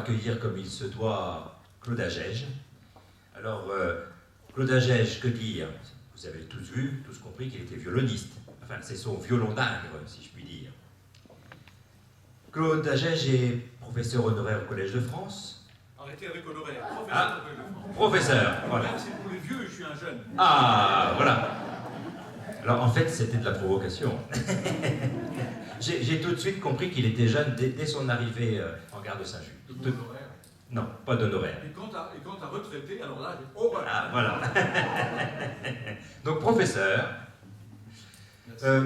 accueillir comme il se doit Claude Agege. Alors, Claude Agege, que dire? Vous avez tous vu, tous compris qu'il était violoniste. Enfin, c'est son violon d'Ingres, si je puis dire. Claude Agege est professeur honoraire au Collège de France. Arrêtez avec honoraire, professeur au Collège de France. Professeur, voilà. C'est pour les vieux, je suis un jeune. Ah, voilà. Alors, en fait, c'était de la provocation. J'ai tout de suite compris qu'il était jeune dès son arrivée en gare de Saint-Just. Non, pas d'honoraire. Et quand t'as retraité, alors là, oh voilà. Ah, voilà. Donc, professeur,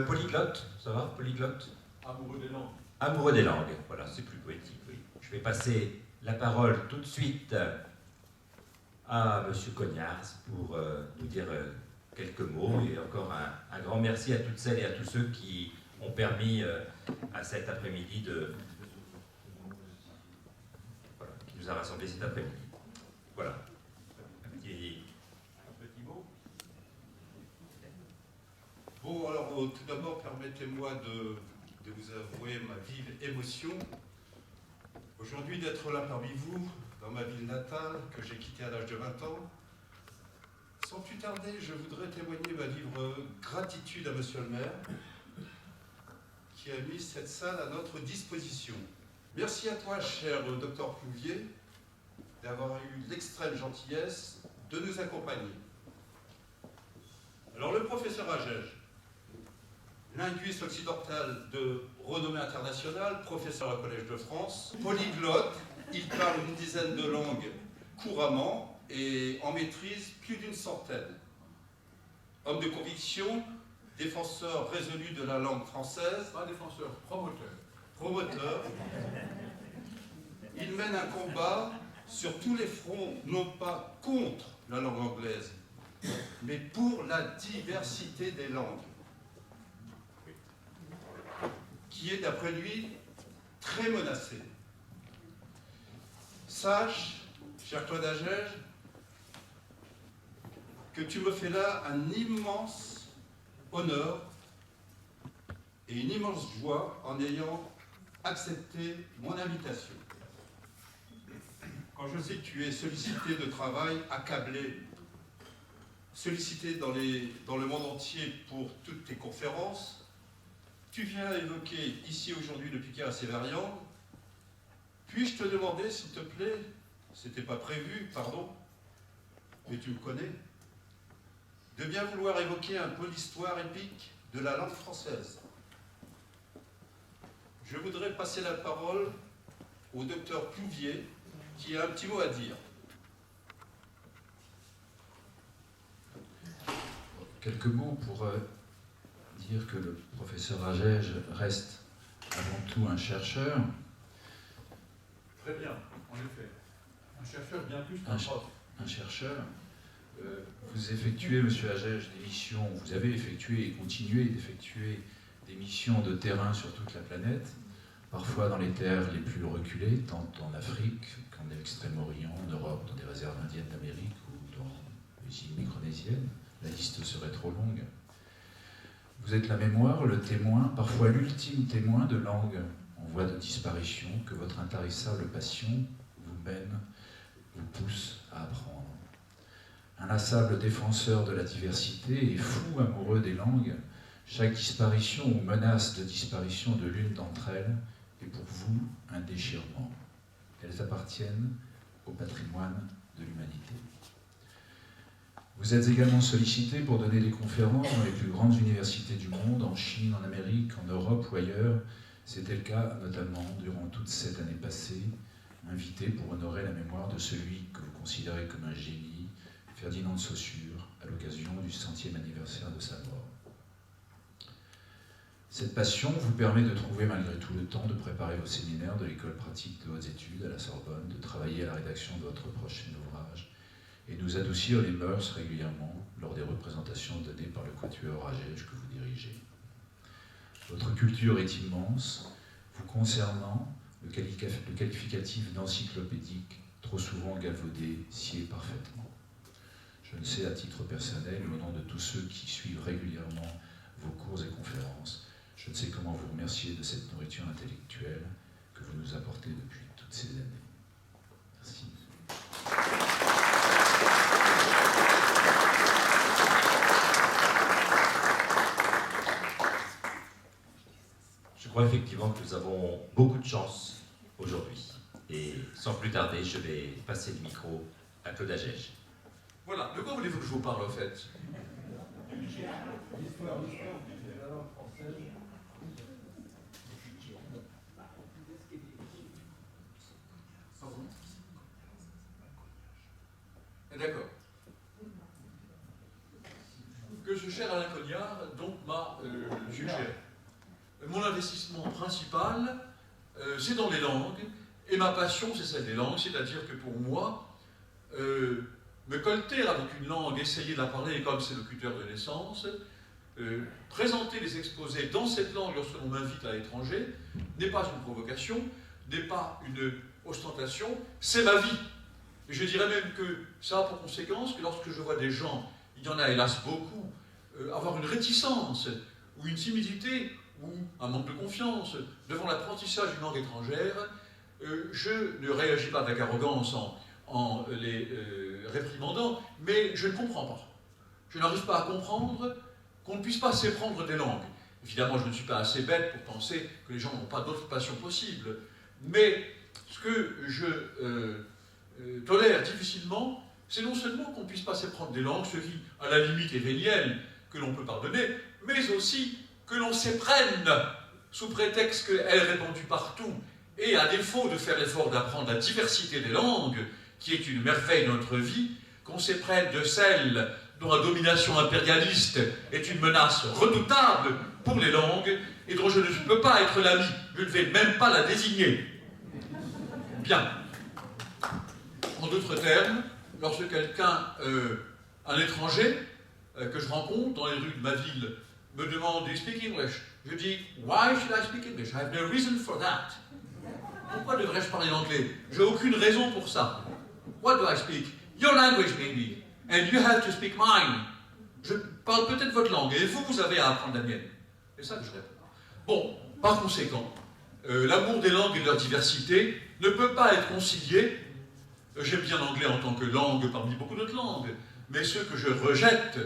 polyglotte, ça va, polyglotte? Amoureux des langues. Amoureux des langues, voilà, c'est plus poétique, oui. Je vais passer la parole tout de suite à M. Cognars pour nous dire quelques mots, et encore un grand merci à toutes celles et à tous ceux qui ont permis à cet après-midi voilà, qui nous a rassemblés cet après-midi. Voilà. Un petit mot. Bon, alors tout d'abord, permettez-moi de vous avouer ma vive émotion aujourd'hui d'être là parmi vous, dans ma ville natale, que j'ai quittée à l'âge de 20 ans. Sans plus tarder, je voudrais témoigner ma vive gratitude à Monsieur le maire, qui a mis cette salle à notre disposition. Merci à toi, cher docteur Plouvier, d'avoir eu l'extrême gentillesse de nous accompagner. Alors, le professeur Agege, linguiste occidental de renommée internationale, professeur au Collège de France, polyglotte, il parle une dizaine de langues couramment et en maîtrise plus d'une centaine. Homme de conviction, défenseur résolu de la langue française. Pas défenseur, promoteur. Promoteur. Il mène un combat sur tous les fronts, non pas contre la langue anglaise, mais pour la diversité des langues, qui est, d'après lui, très menacée. Sache, cher Claude Agege, que tu me fais là un immense honneur et une immense joie en ayant accepté mon invitation. Quand je sais que tu es sollicité de travail, accablé, sollicité dans le monde entier pour toutes tes conférences, tu viens évoquer ici aujourd'hui le Picard Sévérian. Puis-je te demander, s'il te plaît, c'était pas prévu, pardon, mais tu me connais, de bien vouloir évoquer un peu l'histoire épique de la langue française. Je voudrais passer la parole au docteur Plouvier, qui a un petit mot à dire. Quelques mots pour dire que le professeur Agege reste avant tout un chercheur. Très bien, en effet. Un chercheur bien plus qu'un prof. Un chercheur. Vous effectuez, monsieur Agege, des missions, vous avez effectué et continuez d'effectuer des missions de terrain sur toute la planète, parfois dans les terres les plus reculées, tant en Afrique qu'en Extrême-Orient, en Europe, dans des réserves indiennes d'Amérique ou dans les îles micronésiennes. La liste serait trop longue. Vous êtes la mémoire, le témoin, parfois l'ultime témoin de langues en voie de disparition que votre intarissable passion vous mène, vous pousse à apprendre. Inlassable défenseur de la diversité et fou amoureux des langues, chaque disparition ou menace de disparition de l'une d'entre elles est pour vous un déchirement. Elles appartiennent au patrimoine de l'humanité. Vous êtes également sollicité pour donner des conférences dans les plus grandes universités du monde, en Chine, en Amérique, en Europe ou ailleurs. C'était le cas notamment durant toute cette année passée, invité pour honorer la mémoire de celui que vous considérez comme un génie, Ferdinand de Saussure, à l'occasion du 100e anniversaire de sa mort. Cette passion vous permet de trouver malgré tout le temps de préparer vos séminaires de l'école pratique de hautes études à la Sorbonne, de travailler à la rédaction de votre prochain ouvrage et nous adoucir les mœurs régulièrement lors des représentations données par le quatuor Agege que vous dirigez. Votre culture est immense, vous concernant, le qualificatif d'encyclopédique, trop souvent galvaudé, sied parfaitement. Je ne sais à titre personnel, au nom de tous ceux qui suivent régulièrement vos cours et conférences, je ne sais comment vous remercier de cette nourriture intellectuelle que vous nous apportez depuis toutes ces années. Merci. Je crois effectivement que nous avons beaucoup de chance aujourd'hui. Et sans plus tarder, je vais passer le micro à Claude Agege. Voilà, de quoi voulez-vous que je vous parle en fait? D'accord. Que ce cher Alain Cognard donc m'a suggéré. Mon investissement principal, c'est dans les langues, et ma passion, c'est celle des langues, c'est-à-dire que pour moi, me colter avec une langue, essayer de la parler comme ses locuteurs de naissance, présenter des exposés dans cette langue lorsque l'on m'invite à l'étranger, n'est pas une provocation, n'est pas une ostentation, c'est ma vie. Et je dirais même que ça a pour conséquence que lorsque je vois des gens, il y en a hélas beaucoup, avoir une réticence ou une timidité ou un manque de confiance devant l'apprentissage d'une langue étrangère, je ne réagis pas avec arrogance en les réprimandant, mais je ne comprends pas. Je n'arrive pas à comprendre qu'on ne puisse pas s'éprendre des langues. Évidemment, je ne suis pas assez bête pour penser que les gens n'ont pas d'autres passions possibles, mais ce que je tolère difficilement, c'est non seulement qu'on ne puisse pas s'éprendre des langues, ce qui, à la limite, est véniel, que l'on peut pardonner, mais aussi que l'on s'éprenne sous prétexte qu'elle est répandue partout, et à défaut de faire l'effort d'apprendre la diversité des langues, qui est une merveille de notre vie, qu'on s'éprenne de celle dont la domination impérialiste est une menace redoutable pour les langues, et dont je ne peux pas être l'ami, je ne vais même pas la désigner. Bien. En d'autres termes, lorsque quelqu'un, un étranger, que je rencontre dans les rues de ma ville, me demande « Do you speak English ?» Je dis « Why should I speak English? I have no reason for that. » Pourquoi devrais-je parler anglais? J'ai aucune raison pour ça. What do I speak? Your language, maybe. And you have to speak mine. Je parle peut-être votre langue, et vous avez à apprendre la mienne. C'est ça que je réponds. Bon, par conséquent, l'amour des langues et de leur diversité ne peut pas être concilié. J'aime bien l'anglais en tant que langue parmi beaucoup d'autres langues, mais ceux que je rejette,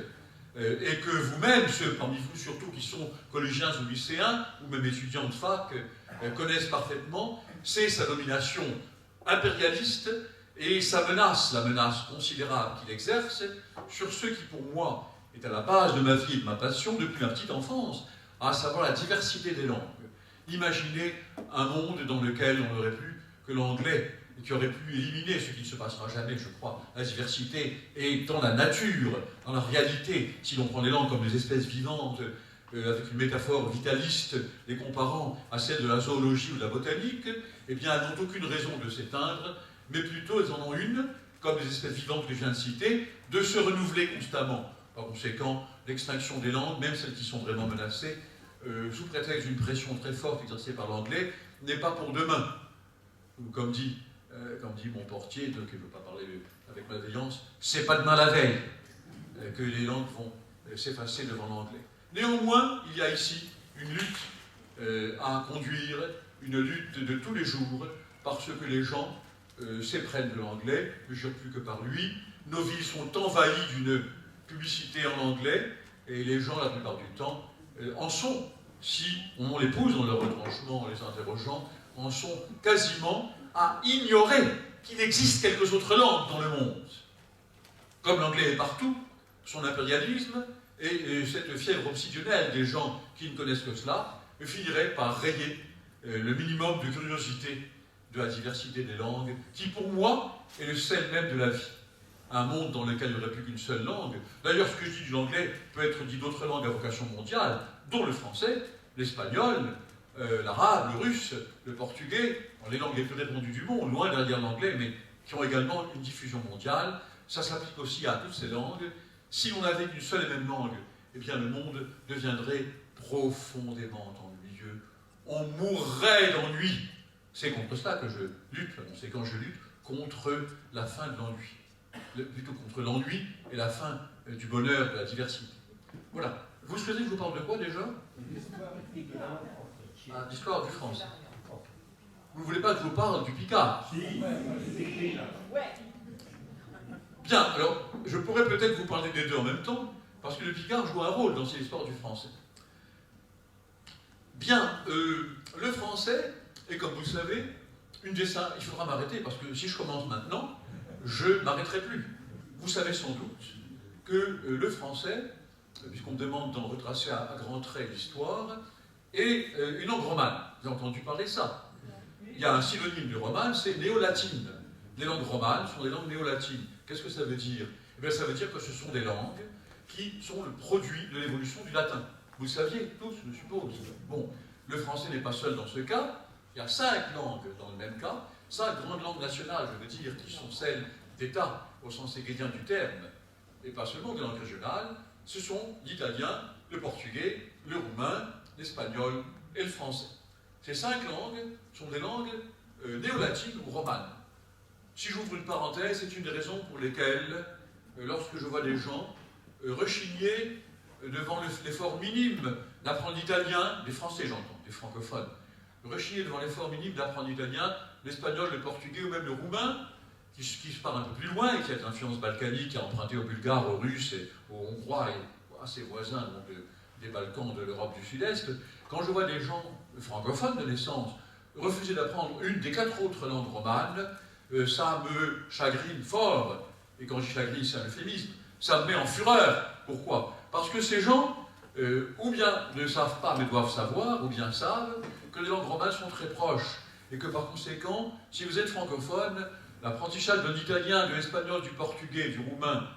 et que vous-même, ceux parmi vous surtout qui sont collégiens ou lycéens, ou même étudiants de fac, connaissent parfaitement, c'est sa domination impérialiste et sa menace, la menace considérable qu'il exerce sur ce qui pour moi est à la base de ma vie et de ma passion depuis ma petite enfance, à savoir la diversité des langues. Imaginez un monde dans lequel on n'aurait plus que l'anglais, et qui aurait pu éliminer ce qui ne se passera jamais, je crois. La diversité est dans la nature, dans la réalité. Si l'on prend les langues comme des espèces vivantes, avec une métaphore vitaliste, les comparant à celle de la zoologie ou de la botanique, eh bien, elles n'ont aucune raison de s'éteindre, mais plutôt elles en ont une, comme les espèces vivantes que je viens de citer, de se renouveler constamment. Par conséquent, l'extinction des langues, même celles qui sont vraiment menacées, sous prétexte d'une pression très forte exercée par l'anglais, n'est pas pour demain. Comme dit mon portier, donc il ne veut pas parler avec malveillance, c'est pas demain la veille que les langues vont s'effacer devant l'anglais. Néanmoins, il y a ici une lutte à conduire, une lutte de tous les jours, parce que les gens s'éprennent de l'anglais, ne jurent plus que par lui. Nos villes sont envahies d'une publicité en anglais, et les gens, la plupart du temps, en sont, si on les pose dans leur retranchement en les interrogeant, en sont quasiment à ignorer qu'il existe quelques autres langues dans le monde. Comme l'anglais est partout, son impérialisme et cette fièvre obsessionnelle des gens qui ne connaissent que cela finirait par rayer le minimum de curiosité de la diversité des langues, qui pour moi est le sel même de la vie. Un monde dans lequel il n'y aurait plus qu'une seule langue. D'ailleurs, ce que je dis de l'anglais peut être dit d'autres langues à vocation mondiale, dont le français, l'espagnol, l'arabe, le russe, le portugais, les langues les plus répandues du monde, loin derrière l'anglais, mais qui ont également une diffusion mondiale. Ça s'applique aussi à toutes ces langues. Si l'on avait une seule et même langue, eh bien le monde deviendrait profondément ennuyeux. On mourrait d'ennui. C'est contre cela que je lutte, c'est quand je lutte contre la fin de l'ennui. Plutôt contre l'ennui et la fin du bonheur, de la diversité. Voilà. Vous souhaitez que je vous parle de quoi déjà? L'histoire du français. Vous ne voulez pas que je vous parle du Picard? Bien, alors, je pourrais peut-être vous parler des deux en même temps, parce que le picard joue un rôle dans l'histoire du français. Bien, le français, et comme vous le savez, il faudra m'arrêter, parce que si je commence maintenant, je ne m'arrêterai plus. Vous savez sans doute que le français, puisqu'on me demande d'en retracer à grands traits l'histoire, est une langue romane. Vous avez entendu parler de ça. Il y a un synonyme du roman, c'est néo-latine. Les langues romanes sont des langues néo-latines. Qu'est-ce que ça veut dire? Eh bien, ça veut dire que ce sont des langues qui sont le produit de l'évolution du latin. Vous le saviez tous, je suppose. Bon, le français n'est pas seul dans ce cas. Il y a 5 langues dans le même cas, 5 grandes langues nationales, je veux dire, qui sont celles d'État, au sens hegélien du terme, et pas seulement des langues régionales. Ce sont l'italien, le portugais, le roumain, l'espagnol et le français. Ces 5 langues sont des langues néo-latines ou romanes. Si j'ouvre une parenthèse, c'est une des raisons pour lesquelles, lorsque je vois des gens rechigner devant l'effort minime d'apprendre l'italien, des Français j'entends, des francophones, rechigner devant l'effort minime d'apprendre l'italien, l'espagnol, le portugais ou même le roumain, qui se part un peu plus loin et qui a de l'influence balkanique, qui a emprunté aux Bulgares, aux Russes et aux Hongrois et à ses voisins donc, des Balkans de l'Europe du Sud-Est. Quand je vois des gens francophones de naissance refuser d'apprendre une des 4 autres langues romanes, ça me chagrine fort. Et quand je dis chagrine, c'est un euphémisme. Ça me met en fureur. Pourquoi? Parce que ces gens, ou bien ne savent pas mais doivent savoir, ou bien savent que les langues romanes sont très proches. Et que par conséquent, si vous êtes francophone, l'apprentissage de l'italien, de l'espagnol, du portugais, du roumain,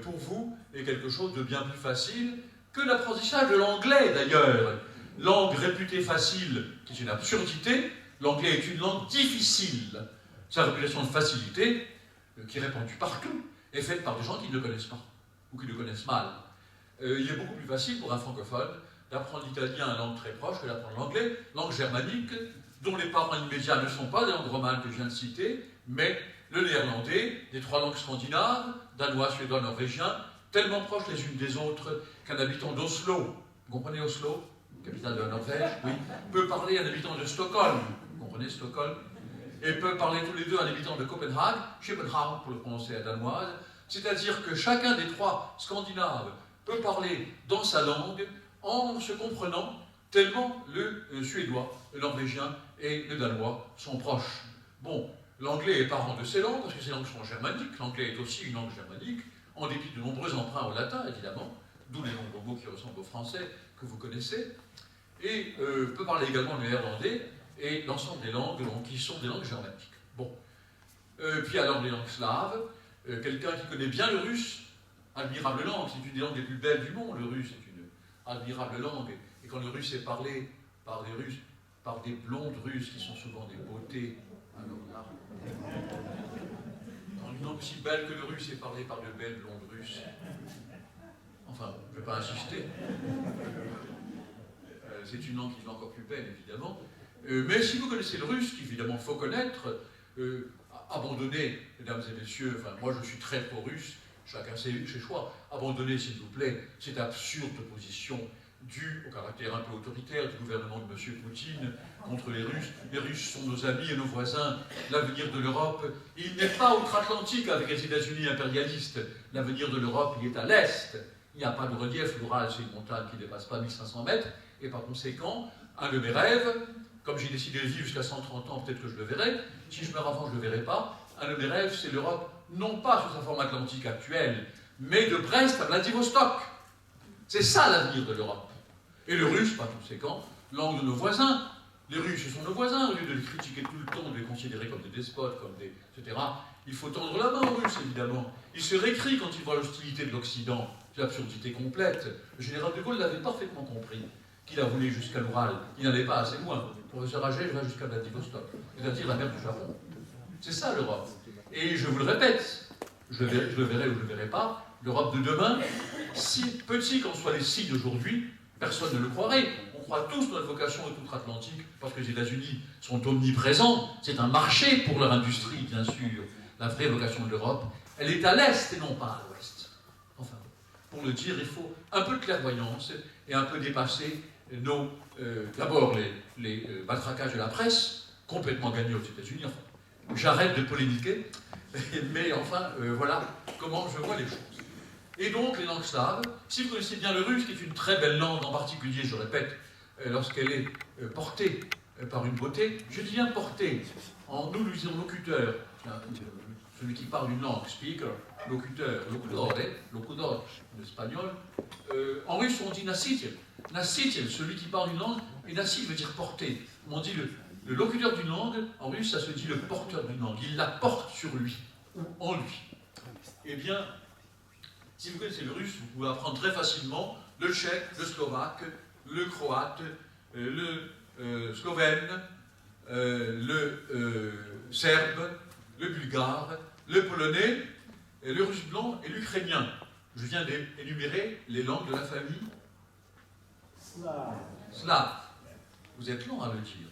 pour vous, est quelque chose de bien plus facile que l'apprentissage de l'anglais d'ailleurs. Langue réputée facile, qui est une absurdité, l'anglais est une langue difficile. Sa réputation de facilité, qui est répandue partout, est faite par des gens qui ne le connaissent pas, ou qui le connaissent mal. Il est beaucoup plus facile pour un francophone d'apprendre l'italien, une langue très proche, que d'apprendre l'anglais, langue germanique, dont les parents immédiats ne sont pas des langues romanes que je viens de citer, mais le néerlandais, des 3 langues scandinaves, danois, suédois, norvégien, tellement proches les unes des autres qu'un habitant d'Oslo, vous comprenez Oslo, capitale de la Norvège, oui, peut parler un habitant de Stockholm, vous comprenez Stockholm, et peut parler tous les deux un habitant de Copenhague, Copenhague pour le prononcer à danoise, c'est-à-dire que chacun des 3 scandinaves peut parler dans sa langue en se comprenant tellement le suédois, le norvégien et le danois sont proches. Bon, l'anglais est parent de ces langues, parce que ces langues sont germaniques, l'anglais est aussi une langue germanique, en dépit de nombreux emprunts au latin, évidemment, d'où les nombreux mots qui ressemblent au français que vous connaissez, et peut parler également le néerlandais et l'ensemble des langues qui sont des langues germaniques. Bon. Puis alors les langues slaves, quelqu'un qui connaît bien le russe, admirable langue, c'est une des langues les plus belles du monde, le russe est une admirable langue, et quand le russe est parlé par des Russes, par des blondes russes qui sont souvent des beautés, alors là, quand une langue aussi belle que le russe est parlée par de belles blondes russes, enfin, je ne vais pas insister, c'est une langue qui est encore plus belle, évidemment, mais si vous connaissez le russe, qu'évidemment il faut connaître, abandonnez, mesdames et messieurs, enfin, moi je suis très pro-russe, chacun ses choix, abandonnez s'il vous plaît cette absurde position due au caractère un peu autoritaire du gouvernement de M. Poutine contre les Russes. Les Russes sont nos amis et nos voisins, l'avenir de l'Europe, il n'est pas outre-Atlantique avec les États-Unis impérialistes, l'avenir de l'Europe il est à l'Est, il n'y a pas de relief, l'Oural c'est une montagne qui ne dépasse pas 1500 mètres, et par conséquent, un de mes rêves, comme j'ai décidé de vivre jusqu'à 130 ans, peut-être que je le verrai, si je meurs avant, je ne le verrai pas, un de mes rêves, c'est l'Europe, non pas sous sa forme atlantique actuelle, mais de Brest à Vladivostok. C'est ça l'avenir de l'Europe. Et le russe, par conséquent, langue de nos voisins. Les Russes sont nos voisins, au lieu de les critiquer tout le temps, de les considérer comme des despotes, comme des... etc. Il faut tendre la main aux Russes, évidemment. Ils se récrient quand ils voient l'hostilité de l'Occident. C'est l'absurdité complète. Le général de Gaulle l'avait parfaitement compris, qu'il a voulu jusqu'à l'Oural. Il n'allait pas assez loin. Le professeur Agé va jusqu'à Vladivostok, c'est-à-dire la mer du Japon. C'est ça l'Europe. Et je vous le répète, je le verrai ou je ne le verrai pas, l'Europe de demain, si petit qu'en soient les signes d'aujourd'hui, personne ne le croirait. On croit tous dans la vocation outre-Atlantique parce que les États-Unis sont omniprésents. C'est un marché pour leur industrie, bien sûr. La vraie vocation de l'Europe, elle est à l'Est et non pas à l'Ouest. Enfin, pour le dire, il faut un peu de clairvoyance et un peu dépasser d'abord les matraquages de la presse, complètement gagnés aux États-Unis, enfin, j'arrête de polémiquer, mais enfin, voilà comment je vois les choses. Et donc, les langues slaves, si vous connaissez bien le russe, qui est une très belle langue, en particulier, je répète, lorsqu'elle est portée par une beauté, je dis bien portée, nous disons locuteur, celui qui parle une langue, speaker, locuteur, locudor, en espagnol. En russe, on dit nasitel. Nasitel, celui qui parle une langue, et nasit veut dire porter. On dit le locuteur d'une langue, en russe, ça se dit le porteur d'une langue. Il la porte sur lui, ou en lui. Eh bien, si vous connaissez le russe, vous pouvez apprendre très facilement le tchèque, le slovaque, le croate, le slovène, le serbe, le bulgare, le polonais, le russe blanc et l'ukrainien. Je viens d'énumérer les langues de la famille slave. Vous êtes long à le dire.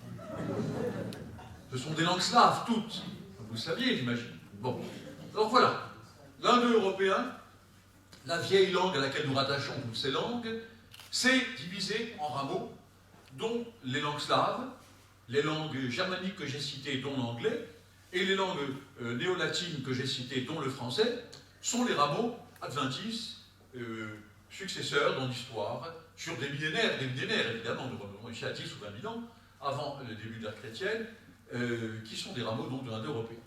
Ce sont des langues slaves, toutes. Vous le saviez, j'imagine. Bon. Alors voilà. L'indo-européen, la vieille langue à laquelle nous rattachons toutes ces langues, c'est divisé en rameaux, dont les langues slaves, les langues germaniques que j'ai citées, dont l'anglais, et les langues néo-latines que j'ai citées, dont le français, sont les rameaux adventistes, successeurs dans l'histoire, sur des millénaires évidemment, nous revenons ici à 10 ou 20 000 ans, avant le début de l'ère chrétienne, qui sont des rameaux donc de l'indo-européen.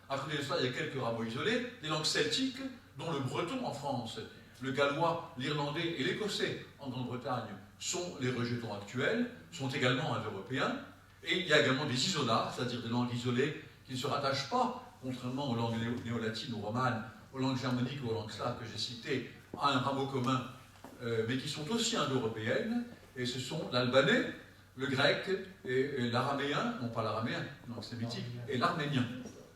À côté de cela, il y a quelques rameaux isolés, des langues celtiques, dont le breton en France, le gallois, l'irlandais et l'écossais en Grande-Bretagne sont les rejetons actuels, sont également indo-européens, et il y a également des isolats, c'est-à-dire des langues isolées qui ne se rattachent pas, contrairement aux langues néo-latines ou romanes, aux langues germaniques ou aux langues slaves que j'ai citées, à un rameau commun, mais qui sont aussi indo-européennes, et ce sont l'albanais, le grec et l'araméen, non pas l'araméen, langue sémitique, et l'arménien.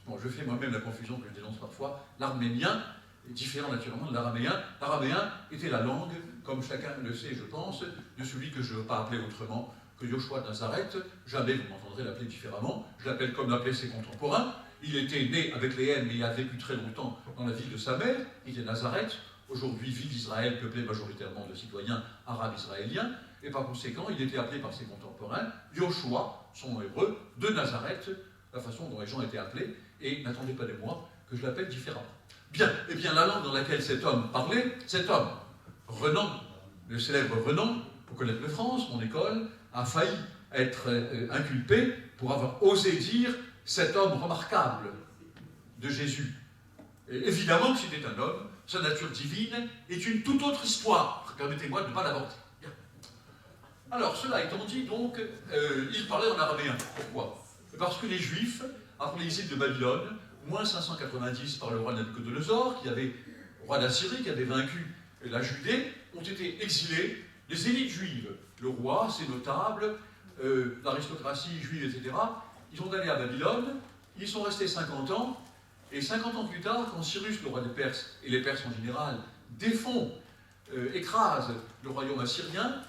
Bon, je fais moi-même la confusion que je dénonce parfois. L'arménien est différent naturellement de l'araméen. L'araméen était la langue, comme chacun le sait, je pense, de celui que je ne veux pas appeler autrement que Yoshua de Nazareth. Jamais vous m'entendrez l'appeler différemment. Je l'appelle comme l'appelaient ses contemporains. Il était né avec les Haines, mais il a vécu très longtemps dans la ville de sa mère, qui était Nazareth. Aujourd'hui, ville d'Israël peuplée majoritairement de citoyens arabes israéliens. Et par conséquent, il était appelé par ses contemporains Yoshua, son nom hébreu, de Nazareth, la façon dont les gens étaient appelés. Et n'attendez pas de moi que je l'appelle différemment. Bien, eh bien, la langue dans laquelle cet homme parlait, cet homme, Renan, le célèbre Renan, pour connaître le France, mon école, a failli être inculpé pour avoir osé dire cet homme remarquable de Jésus. Et évidemment que c'était un homme, sa nature divine est une toute autre histoire. Permettez-moi de ne pas l'aborder. Alors, cela étant dit, donc, il parlait en araméen. Pourquoi? Parce que les Juifs, après l'exil de Babylone, moins 590 par le roi Nabuchodonosor, roi d'Assyrie, qui avait vaincu la Judée, ont été exilés. Les élites juives, le roi, ses notables, l'aristocratie juive, etc., ils sont allés à Babylone, ils sont restés 50 ans, et 50 ans plus tard, quand Cyrus, le roi des Perses, et les Perses en général, défont, écrasent le royaume assyrien,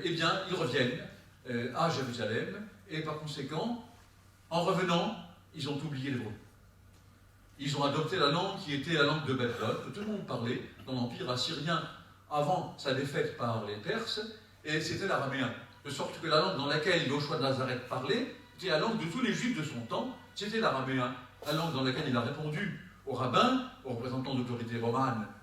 eh bien, ils reviennent à Jérusalem, et par conséquent, en revenant, ils ont oublié l'hébreu. Ils ont adopté la langue qui était la langue de Babylone, que tout le monde parlait dans l'Empire assyrien avant sa défaite par les Perses, et c'était l'araméen. De sorte que la langue dans laquelle Yoshua de Nazareth parlait était la langue de tous les Juifs de son temps, c'était l'araméen. La langue dans laquelle il a répondu aux rabbins, aux représentants d'autorité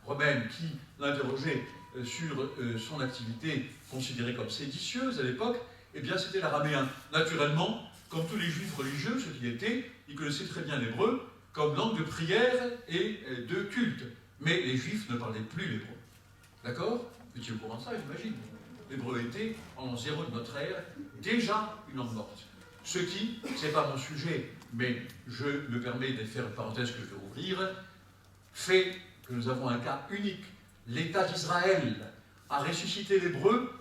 romaine qui l'interrogeaient sur son activité considérée comme séditieuse à l'époque, eh bien c'était l'araméen. Naturellement, comme tous les Juifs religieux, ce qu'il était, ils connaissaient très bien l'hébreu comme langue de prière et de culte. Mais les Juifs ne parlaient plus l'hébreu. D'accord? Vous étiez au courant de ça, j'imagine. L'hébreu était, en l'an 0 de notre ère, déjà une langue morte. Ce qui, ce n'est pas mon sujet, mais je me permets de faire une parenthèse que je vais ouvrir, fait que nous avons un cas unique. L'État d'Israël a ressuscité l'hébreu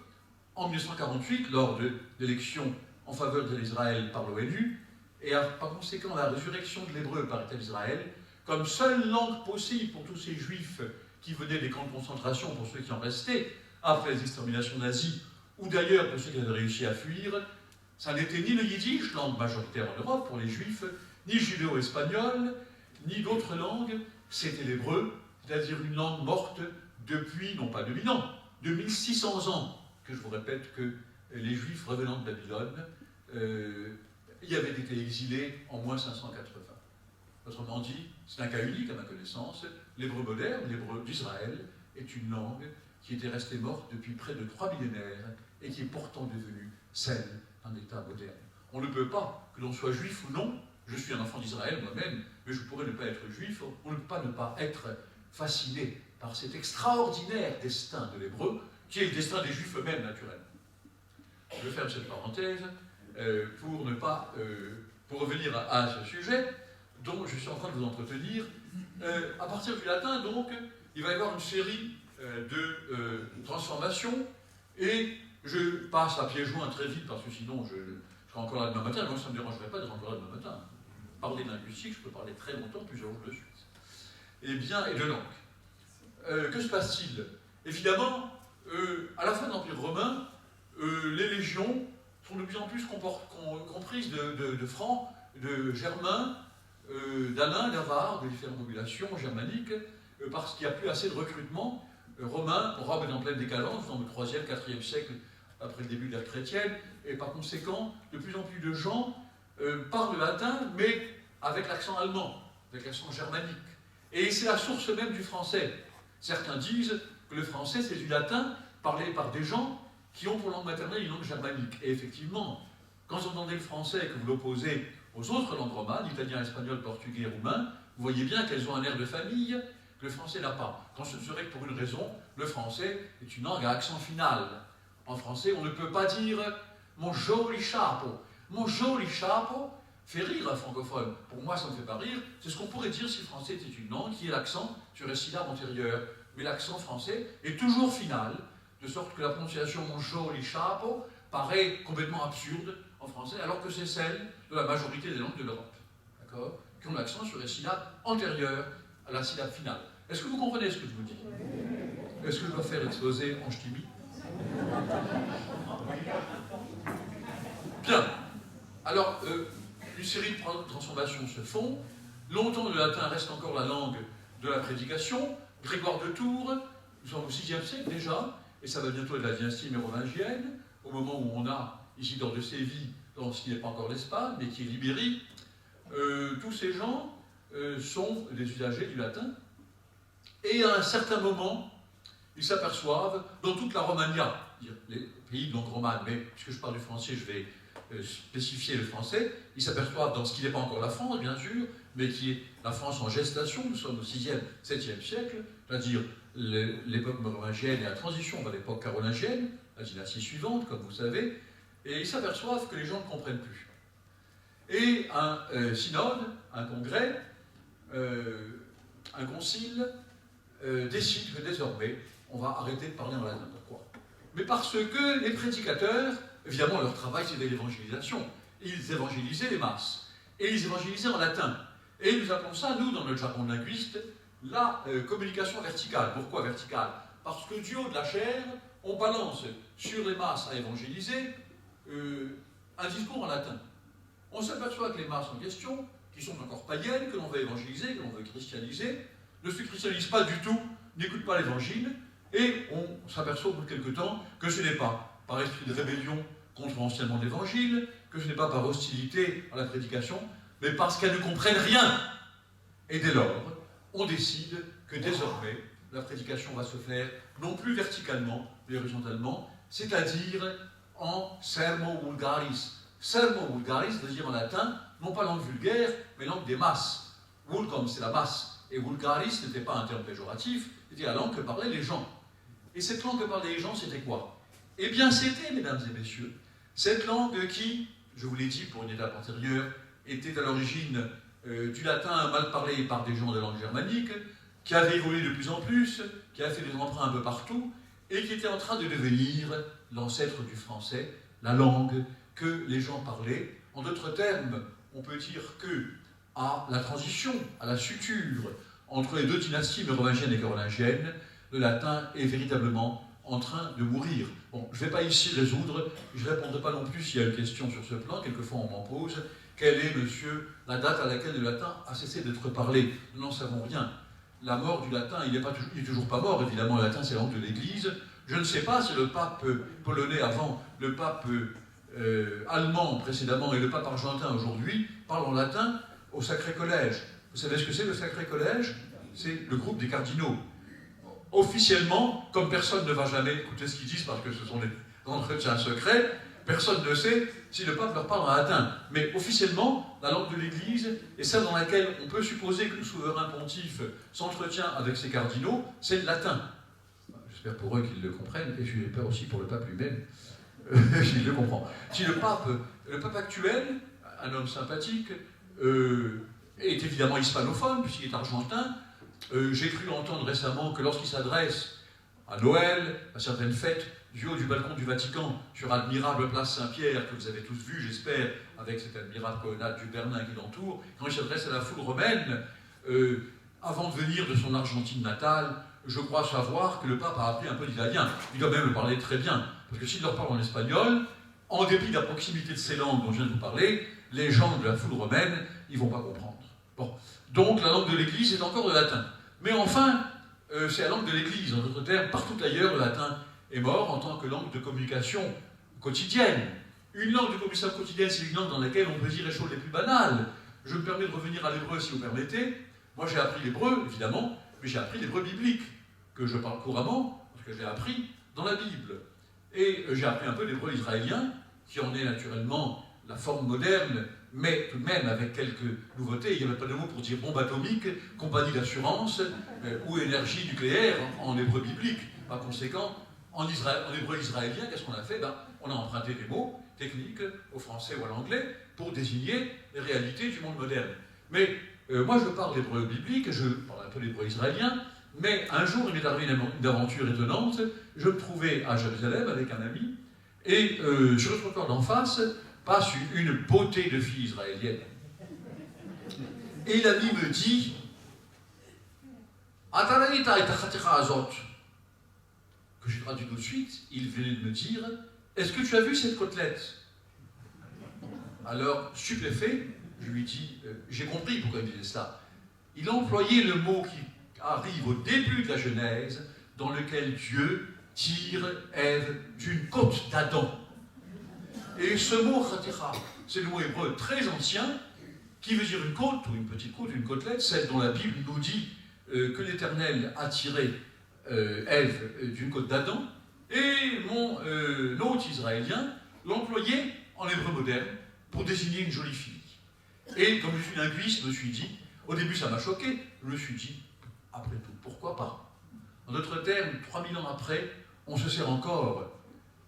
en 1948, lors de l'élection en faveur de l'Israël par l'ONU, et par conséquent la résurrection de l'hébreu par l'État d'Israël, comme seule langue possible pour tous ces juifs qui venaient des camps de concentration, pour ceux qui en restaient, après les exterminations nazies, ou d'ailleurs pour ceux qui avaient réussi à fuir, ça n'était ni le yiddish, langue majoritaire en Europe pour les juifs, ni judéo-espagnol, ni d'autres langues, c'était l'hébreu, c'est-à-dire une langue morte depuis, non pas 2000 ans, 2600 ans, que je vous répète que les juifs revenant de Babylone y avaient été exilés en moins 580. Autrement dit, c'est un cas unique à ma connaissance, l'hébreu moderne, l'hébreu d'Israël, est une langue qui était restée morte depuis près de 3 millénaires et qui est pourtant devenue celle d'un État moderne. On ne peut pas, que l'on soit juif ou non, je suis un enfant d'Israël moi-même, mais je pourrais ne pas être juif, on ne peut pas ne pas être fasciné par cet extraordinaire destin de l'hébreu, qui est le destin des juifs eux-mêmes, naturellement. Je ferme cette parenthèse pour revenir à ce sujet dont je suis en train de vous entretenir. À partir du latin, donc, il va y avoir une série de transformations, et je passe à pieds joints très vite, parce que sinon je serai encore là demain matin. Moi, ça ne me dérangerait pas d'être encore là demain matin. Parler linguistique, je peux parler très longtemps, plusieurs jours de suite. Et bien, et de langue. Que se passe-t-il? Évidemment, à la fin de l'Empire romain, les légions sont de plus en plus comprises de Francs, de Germains, d'Alains, d'Avars, de différentes populations germaniques, parce qu'il n'y a plus assez de recrutement romain. Rome est en pleine décadence dans le 3e, 4e siècle après le début de l'ère chrétienne, et par conséquent, de plus en plus de gens parlent le latin, mais avec l'accent allemand, avec l'accent germanique. Et c'est la source même du français. Certains disent que le français, c'est du latin parlé par des gens qui ont pour langue maternelle une langue germanique. Et effectivement, quand vous entendez le français et que vous l'opposez aux autres langues romanes, italien, espagnol, portugais, roumain, vous voyez bien qu'elles ont un air de famille que le français n'a pas. Quand ce serait que pour une raison, le français est une langue à accent final. En français, on ne peut pas dire « mon joli chapeau ». Mon joli chapeau fait rire un francophone. Pour moi, ça ne me fait pas rire. C'est ce qu'on pourrait dire si le français était une langue qui est l'accent sur les syllabes antérieures. Mais l'accent français est toujours final, de sorte que la prononciation « mon joli chapeau » paraît complètement absurde en français, alors que c'est celle de la majorité des langues de l'Europe, d'accord, qui ont l'accent sur les syllabes antérieures à la syllabe finale. Est-ce que vous comprenez ce que je vous dis? Est-ce que je dois faire l'exposé en ch'timi? Bien. Alors, une série de transformations se font. Longtemps, le latin reste encore la langue de la prédication. Grégoire de Tours, nous sommes au VIe siècle déjà, et ça va bientôt être la dynastie mérovingienne, au moment où on a Isidore de Séville, dans ce qui n'est pas encore l'Espagne, mais qui est l'Ibérie. Tous ces gens sont des usagers du latin, et à un certain moment, ils s'aperçoivent, dans toute la Romagna, les pays de langue romane, mais puisque je parle du français, je vais spécifier le français, ils s'aperçoivent dans ce qui n'est pas encore la France, bien sûr, mais qui est la France en gestation, nous sommes au 6e, 7e siècle, c'est-à-dire l'époque mérovingienne et la transition vers l'époque carolingienne, la dynastie suivante, comme vous savez, et ils s'aperçoivent que les gens ne comprennent plus. Et un synode, un congrès, un concile, décide que désormais, on va arrêter de parler en latin. Pourquoi? Mais parce que les prédicateurs, évidemment, leur travail, c'était l'évangélisation. Ils évangélisaient les masses. Et ils évangélisaient en latin. Et nous appelons ça, nous, dans notre jargon linguiste, la communication verticale. Pourquoi verticale? Parce que du haut de la chair, on balance sur les masses à évangéliser un discours en latin. On s'aperçoit que les masses en question, qui sont encore païennes, que l'on veut évangéliser, que l'on veut christianiser, ne se christianisent pas du tout, n'écoutent pas l'évangile, et on s'aperçoit au bout de quelque temps que ce n'est pas par esprit de rébellion contre l'enseignement de l'évangile, que ce n'est pas par hostilité à la prédication, mais parce qu'elles ne comprennent rien. Et dès lors, on décide que désormais, la prédication va se faire non plus verticalement, mais horizontalement, c'est-à-dire en sermo vulgaris. Sermo vulgaris, c'est-à-dire en latin, non pas langue vulgaire, mais langue des masses. Vulgum, c'est la masse, et vulgaris n'était pas un terme péjoratif, c'était la langue que parlaient les gens. Et cette langue que parlaient les gens, c'était quoi? Eh bien, c'était, mesdames et messieurs, cette langue qui, je vous l'ai dit pour une étape antérieure, était à l'origine du latin mal parlé par des gens de langue germanique, qui avait évolué de plus en plus, qui a fait des emprunts un peu partout, et qui était en train de devenir l'ancêtre du français, la langue que les gens parlaient. En d'autres termes, on peut dire que à la transition, à la suture entre les deux dynasties mérovingienne et carolingienne, le latin est véritablement en train de mourir. Bon, je ne vais pas ici résoudre, je ne répondrai pas non plus s'il y a une question sur ce plan, quelquefois on m'en pose. Quelle est, monsieur, la date à laquelle le latin a cessé d'être parlé? Nous n'en savons rien. La mort du latin, il n'est toujours pas mort, évidemment, le latin c'est la langue de l'Église. Je ne sais pas si le pape polonais avant, le pape allemand précédemment et le pape argentin aujourd'hui parlent en latin au Sacré Collège. Vous savez ce que c'est le Sacré Collège? C'est le groupe des cardinaux. Officiellement, comme personne ne va jamais écouter ce qu'ils disent parce que ce sont des entretiens secrets, personne ne sait si le pape leur parle en latin. Mais officiellement, la langue de l'Église est celle dans laquelle on peut supposer que le souverain pontife s'entretient avec ses cardinaux, c'est le latin. J'espère pour eux qu'ils le comprennent, et j'ai peur aussi pour le pape lui-même, qu'il le comprend. Si le pape actuel, un homme sympathique, est évidemment hispanophone, puisqu'il est argentin, j'ai cru entendre récemment que lorsqu'il s'adresse à Noël, à certaines fêtes, du haut du balcon du Vatican, sur l'admirable place Saint-Pierre, que vous avez tous vu, j'espère, avec cette admirable colonnade du Bernin qui l'entoure, quand il s'adresse à la foule romaine, avant de venir de son Argentine natale, je crois savoir que le pape a appris un peu d'italien. Il doit même le parler très bien, parce que s'il leur parle en espagnol, en dépit de la proximité de ces langues dont je viens de vous parler, les gens de la foule romaine, ils ne vont pas comprendre. Bon. Donc la langue de l'Église est encore le latin. Mais enfin, c'est la langue de l'Église. En d'autres termes, partout ailleurs, le latin est mort en tant que langue de communication quotidienne. Une langue de communication quotidienne, c'est une langue dans laquelle on peut dire les choses les plus banales. Je me permets de revenir à l'hébreu, si vous permettez. Moi, j'ai appris l'hébreu, évidemment, mais j'ai appris l'hébreu biblique, que je parle couramment, parce que j'ai appris dans la Bible. Et j'ai appris un peu l'hébreu israélien, qui en est naturellement la forme moderne, mais tout de même avec quelques nouveautés. Il n'y avait pas de mot pour dire bombe atomique, compagnie d'assurance ou énergie nucléaire en hébreu biblique. Par conséquent, en hébreu israélien, qu'est-ce qu'on a fait? On a emprunté des mots techniques au français ou à l'anglais pour désigner les réalités du monde moderne. Mais moi, je parle l'hébreu biblique, je parle un peu l'hébreu israélien, mais un jour, il m'est arrivé une aventure étonnante. Je me trouvais à Jérusalem avec un ami, et sur le trottoir d'en face passe une beauté de fille israélienne. Et l'ami me dit que j'ai traduit tout de suite, il venait de me dire est-ce que tu as vu cette côtelette? Alors, stupéfait, je lui dis j'ai compris pourquoi il me disait ça. Il a employé le mot qui arrive au début de la Genèse, dans lequel Dieu tire Ève d'une côte d'Adam. Et ce mot khatira, c'est le mot hébreu très ancien, qui veut dire une côte, ou une petite côte, une côtelette, celle dont la Bible nous dit que l'Éternel a tiré Ève d'une côte d'Adam, et mon hôte israélien l'employait en hébreu moderne pour désigner une jolie fille. Et comme je suis linguiste, je me suis dit, au début ça m'a choqué, je me suis dit, après tout, pourquoi pas? En d'autres termes, 3000 ans après, on se sert encore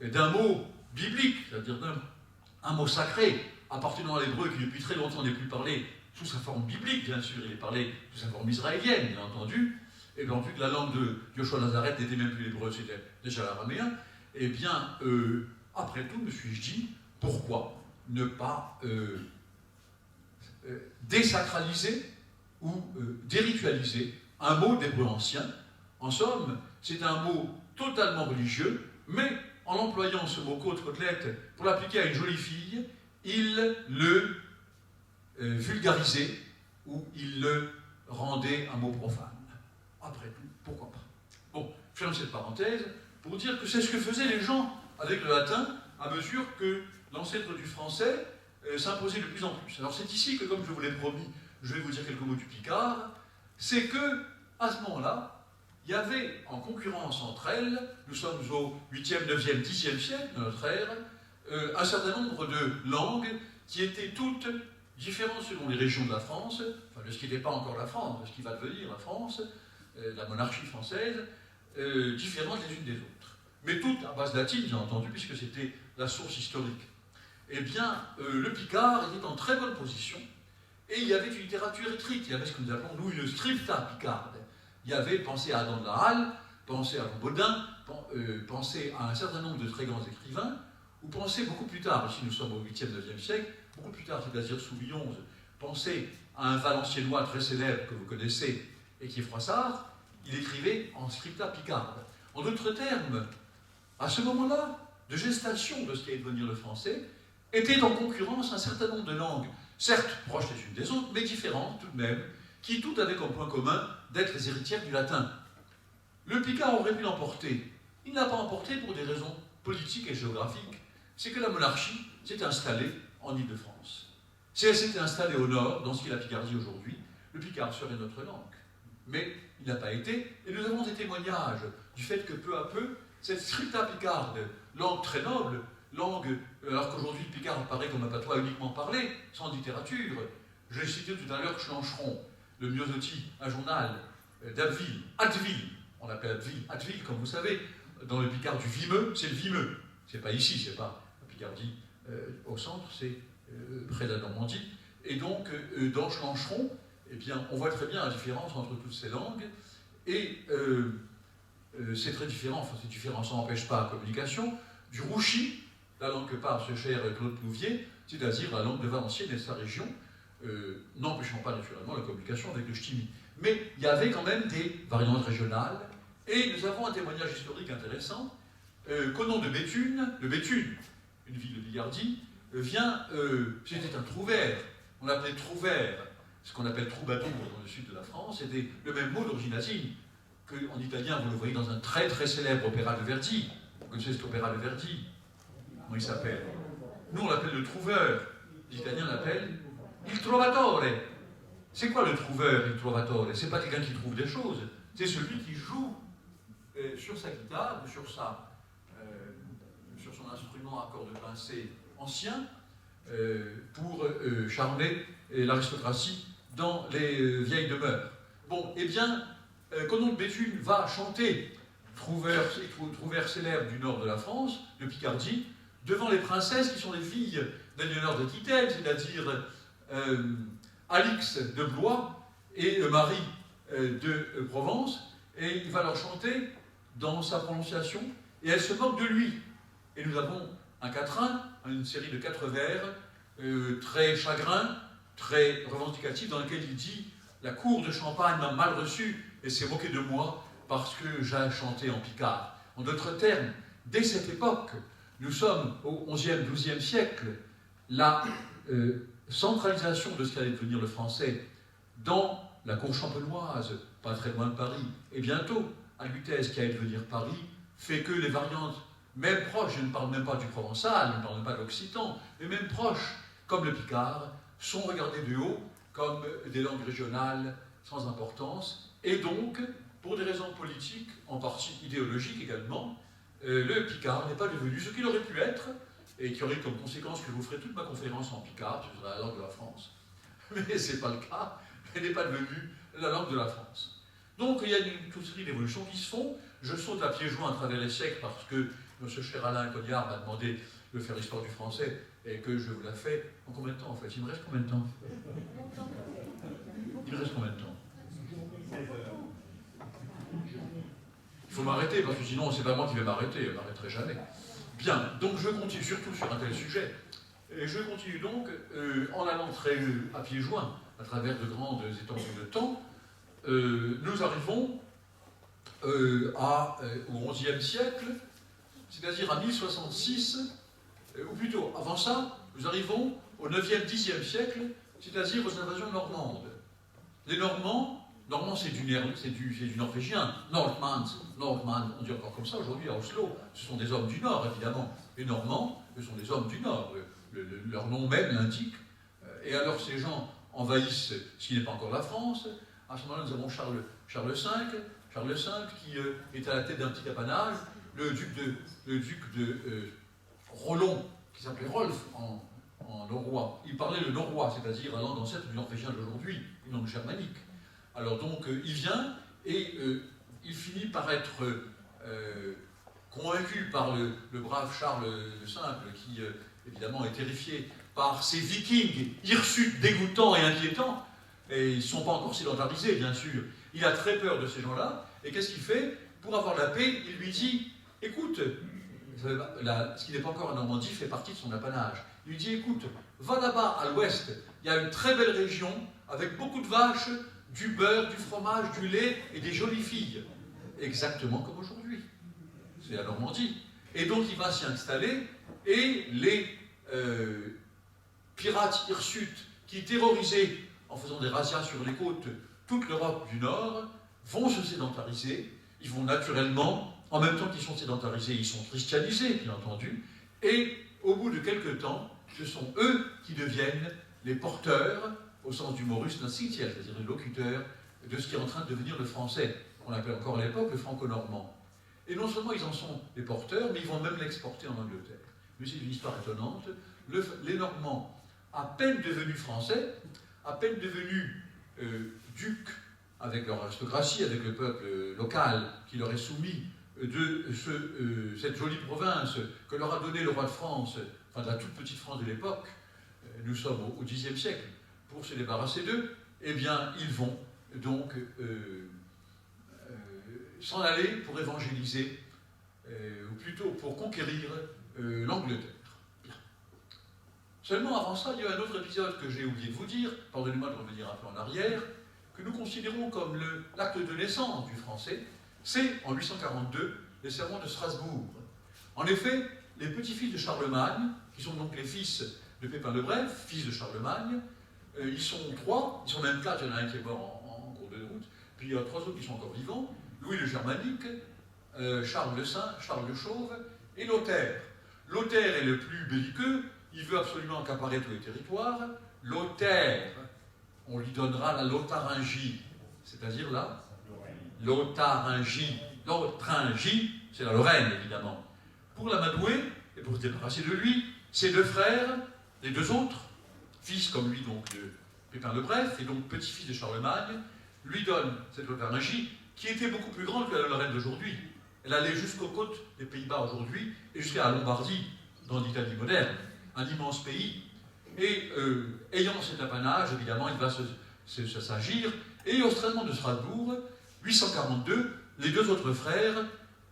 d'un mot biblique, c'est-à-dire d'un mot sacré, appartenant à l'hébreu qui depuis très longtemps n'est plus parlé sous sa forme biblique, bien sûr, il est parlé sous sa forme israélienne, bien entendu, et bien ensuite la langue de Yoshua Nazareth n'était même plus l'hébreu, c'était déjà l'araméen. Eh bien, après tout, me suis-je dit, pourquoi ne pas désacraliser ou déritualiser un mot d'hébreu ancien? En somme, c'est un mot totalement religieux, mais en employant ce mot côtelette pour l'appliquer à une jolie fille, il le vulgarisait ou il le rendait un mot profane. Après tout, pourquoi pas? Bon, je ferme cette parenthèse pour dire que c'est ce que faisaient les gens avec le latin à mesure que l'ancêtre du français s'imposait de plus en plus. Alors c'est ici que, comme je vous l'ai promis, je vais vous dire quelques mots du picard. C'est que, à ce moment-là, il y avait en concurrence entre elles, nous sommes au 8e, 9e, 10e siècle de notre ère, un certain nombre de langues qui étaient toutes différentes selon les régions de la France, enfin de ce qui n'était pas encore la France, de ce qui va devenir la France, la monarchie française, différentes les unes des autres. Mais toutes à base latine, bien entendu, puisque c'était la source historique. Eh bien, le picard était en très bonne position, et il y avait une littérature écrite, il y avait ce que nous appelons, nous, une scripta picarde. Il y avait, pensez à Adam de la Halle, pensez à Baudin, pensez à un certain nombre de très grands écrivains, ou pensez beaucoup plus tard, ici nous sommes au 8e, 9e siècle, beaucoup plus tard, c'est-à-dire sous Louis XI, pensez à un Valenciennois très célèbre que vous connaissez, et qui est Froissart, il écrivait en scripta picarde. En d'autres termes, à ce moment-là, de gestation de ce qui allait devenir le français, étaient en concurrence un certain nombre de langues, certes proches les unes des autres, mais différentes tout de même, qui toutes avaient comme point commun d'être les héritières du latin. Le picard aurait pu l'emporter. Il ne l'a pas emporté pour des raisons politiques et géographiques. C'est que la monarchie s'est installée en Île-de-France. Si elle s'était installée au nord, dans ce qu'est la Picardie aujourd'hui, le picard serait notre langue. Mais il n'a pas été, et nous avons des témoignages du fait que peu à peu, cette scripta picarde, langue très noble, langue, alors qu'aujourd'hui le picard apparaît comme un patois uniquement parlé, sans littérature. Je l'ai cité tout à l'heure Schlancheron, le Myosotis, un journal d'Abbeville, Atteville, on l'appelle Atteville, comme vous savez, dans le picard du Vimeux, c'est le Vimeux. C'est pas ici, c'est pas la Picardie au centre, c'est près de la Normandie. Et donc, dans Schlancheron, eh bien, on voit très bien la différence entre toutes ces langues, et c'est très différent, enfin c'est différent, ça n'empêche pas la communication, du rouchy, la langue que parle ce cher Claude Plouvier, c'est-à-dire la langue de Valenciennes et de sa région, n'empêchant pas naturellement la communication avec le ch'timi. Mais il y avait quand même des variantes régionales, et nous avons un témoignage historique intéressant, qu'au nom de Béthune, une ville de Picardie, c'était un trouvère, on l'appelait trouvère, ce qu'on appelle troubadour dans le sud de la France, c'était le même mot d'origine latine qu'en italien, vous le voyez dans un très très célèbre opéra de Verdi. Vous connaissez cet opéra de Verdi? Comment il s'appelle? Nous on l'appelle le trouveur, les Italiens l'appellent il trovatore. C'est quoi le trouveur, il trovatore? C'est pas quelqu'un qui trouve des choses, c'est celui qui joue sur sa guitare, sur son instrument à cordes pincées ancien, pour charmer l'aristocratie dans les vieilles demeures. Bon, eh bien, Conon de Béthune va chanter trouvère célèbre du nord de la France, de Picardie, devant les princesses qui sont les filles d'Aliénor d'Aquitaine, c'est-à-dire Alix de Blois et Marie de Provence, et il va leur chanter dans sa prononciation, et elle se moque de lui. Et nous avons un quatrain, une série de 4 vers, très chagrin, très revendicatif, dans lequel il dit « La cour de Champagne m'a mal reçu et s'est moquée de moi parce que j'ai chanté en picard. » En d'autres termes, dès cette époque, nous sommes au XIe, XIIe siècle, la centralisation de ce qu'allait devenir le français dans la cour champenoise, pas très loin de Paris, et bientôt à Lutèce, qui allait devenir Paris, fait que les variantes, même proches, je ne parle même pas du provençal, je ne parle même pas de l'occitan, mais même proches, comme le picard, sont regardées de haut comme des langues régionales sans importance, et donc, pour des raisons politiques, en partie idéologiques également, le picard n'est pas devenu ce qu'il aurait pu être, et qui aurait comme conséquence que je vous ferai toute ma conférence en picard, sur la langue de la France. Mais ce n'est pas le cas, elle n'est pas devenue la langue de la France. Donc il y a toute série d'évolutions qui se font. Je saute à pieds joints à travers les siècles parce que M. cher Alain Cognard m'a demandé de faire l'histoire du français et que je vous la fais en combien de temps en fait? Il me reste combien de temps? Il me reste combien de temps? Il faut m'arrêter parce que sinon c'est pas moi qui vais m'arrêter, je ne m'arrêterai jamais. Bien, donc je continue surtout sur un tel sujet. Et je continue donc en allant très à pieds joints à travers de grandes étendues de temps. Nous arrivons au XIe siècle, c'est-à-dire à 1066, ou plutôt avant ça, nous arrivons au 9e, 10e siècle, c'est-à-dire aux invasions normandes. Les Normands c'est du norvégien, Nordmann, on dit encore comme ça aujourd'hui à Oslo, ce sont des hommes du Nord évidemment. Les Normands, ce sont des hommes du Nord, leur nom même l'indique. Et alors ces gens envahissent ce qui n'est pas encore la France. À ce moment-là, nous avons Charles V qui est à la tête d'un petit apanage, le duc de Rollon, qui s'appelait Rolf en norrois. Il parlait le norrois, c'est-à-dire la langue ancêtre du norvégien d'aujourd'hui, une langue germanique. Alors donc, il vient et il finit par être convaincu par le brave Charles le Simple, qui évidemment est terrifié par ces vikings hirsutes, dégoûtants et inquiétants. Et ils ne sont pas encore sédentarisés, bien sûr. Il a très peur de ces gens-là. Et qu'est-ce qu'il fait? Pour avoir la paix, il lui dit, écoute, ce qui n'est pas encore en Normandie fait partie de son apanage. Il lui dit, écoute, va là-bas à l'ouest, il y a une très belle région avec beaucoup de vaches, du beurre, du fromage, du lait et des jolies filles. Exactement comme aujourd'hui. C'est la Normandie. Et donc il va s'y installer et les pirates hirsutes qui terrorisaient en faisant des razzias sur les côtes toute l'Europe du Nord vont se sédentariser. Ils vont naturellement, en même temps qu'ils sont sédentarisés, ils sont christianisés, bien entendu, et au bout de quelques temps, ce sont eux qui deviennent les porteurs au sens du morus nascitiel, c'est-à-dire le locuteur de ce qui est en train de devenir le français, qu'on appelait encore à l'époque le franco-normand. Et non seulement ils en sont les porteurs, mais ils vont même l'exporter en Angleterre. Mais c'est une histoire étonnante. Les Normands, à peine devenus français, à peine devenus ducs, avec leur aristocratie, avec le peuple local qui leur est soumis, de cette jolie province que leur a donnée le roi de France, enfin de la toute petite France de l'époque, nous sommes au Xe siècle, pour se débarrasser d'eux, eh bien, ils vont donc s'en aller pour évangéliser, ou plutôt pour conquérir l'Angleterre. Seulement avant ça, il y a un autre épisode que j'ai oublié de vous dire, pardonnez-moi de revenir un peu en arrière, que nous considérons comme l'acte de naissance du français, c'est en 842 les sermons de Strasbourg. En effet, les petits-fils de Charlemagne, qui sont donc les fils de Pépin le Bref, fils de Charlemagne, ils sont 3, ils sont même 4, il y en a un qui est mort en cours de route, puis il y a 3 autres qui sont encore vivants, Louis le Germanique, Charles le Saint, Charles le Chauve et Lothaire. Lothaire est le plus belliqueux, il veut absolument accaparer tous les territoires. Lothaire, on lui donnera la Lotharingie, c'est-à-dire la Lotharingie. Lotharingie, c'est la Lorraine, évidemment. Pour l'amadouer, et pour se débarrasser de lui, ses 2 frères, les 2 autres, fils comme lui, donc de Pépin le Bref, et donc petit-fils de Charlemagne, lui donnent cette Lotharingie, qui était beaucoup plus grande que la Lorraine d'aujourd'hui. Elle allait jusqu'aux côtes des Pays-Bas aujourd'hui, et jusqu'à la Lombardie, dans l'Italie moderne, un immense pays. Et ayant cet apanage, évidemment, il va s'agir. Et au serment de Strasbourg, 842, les 2 autres frères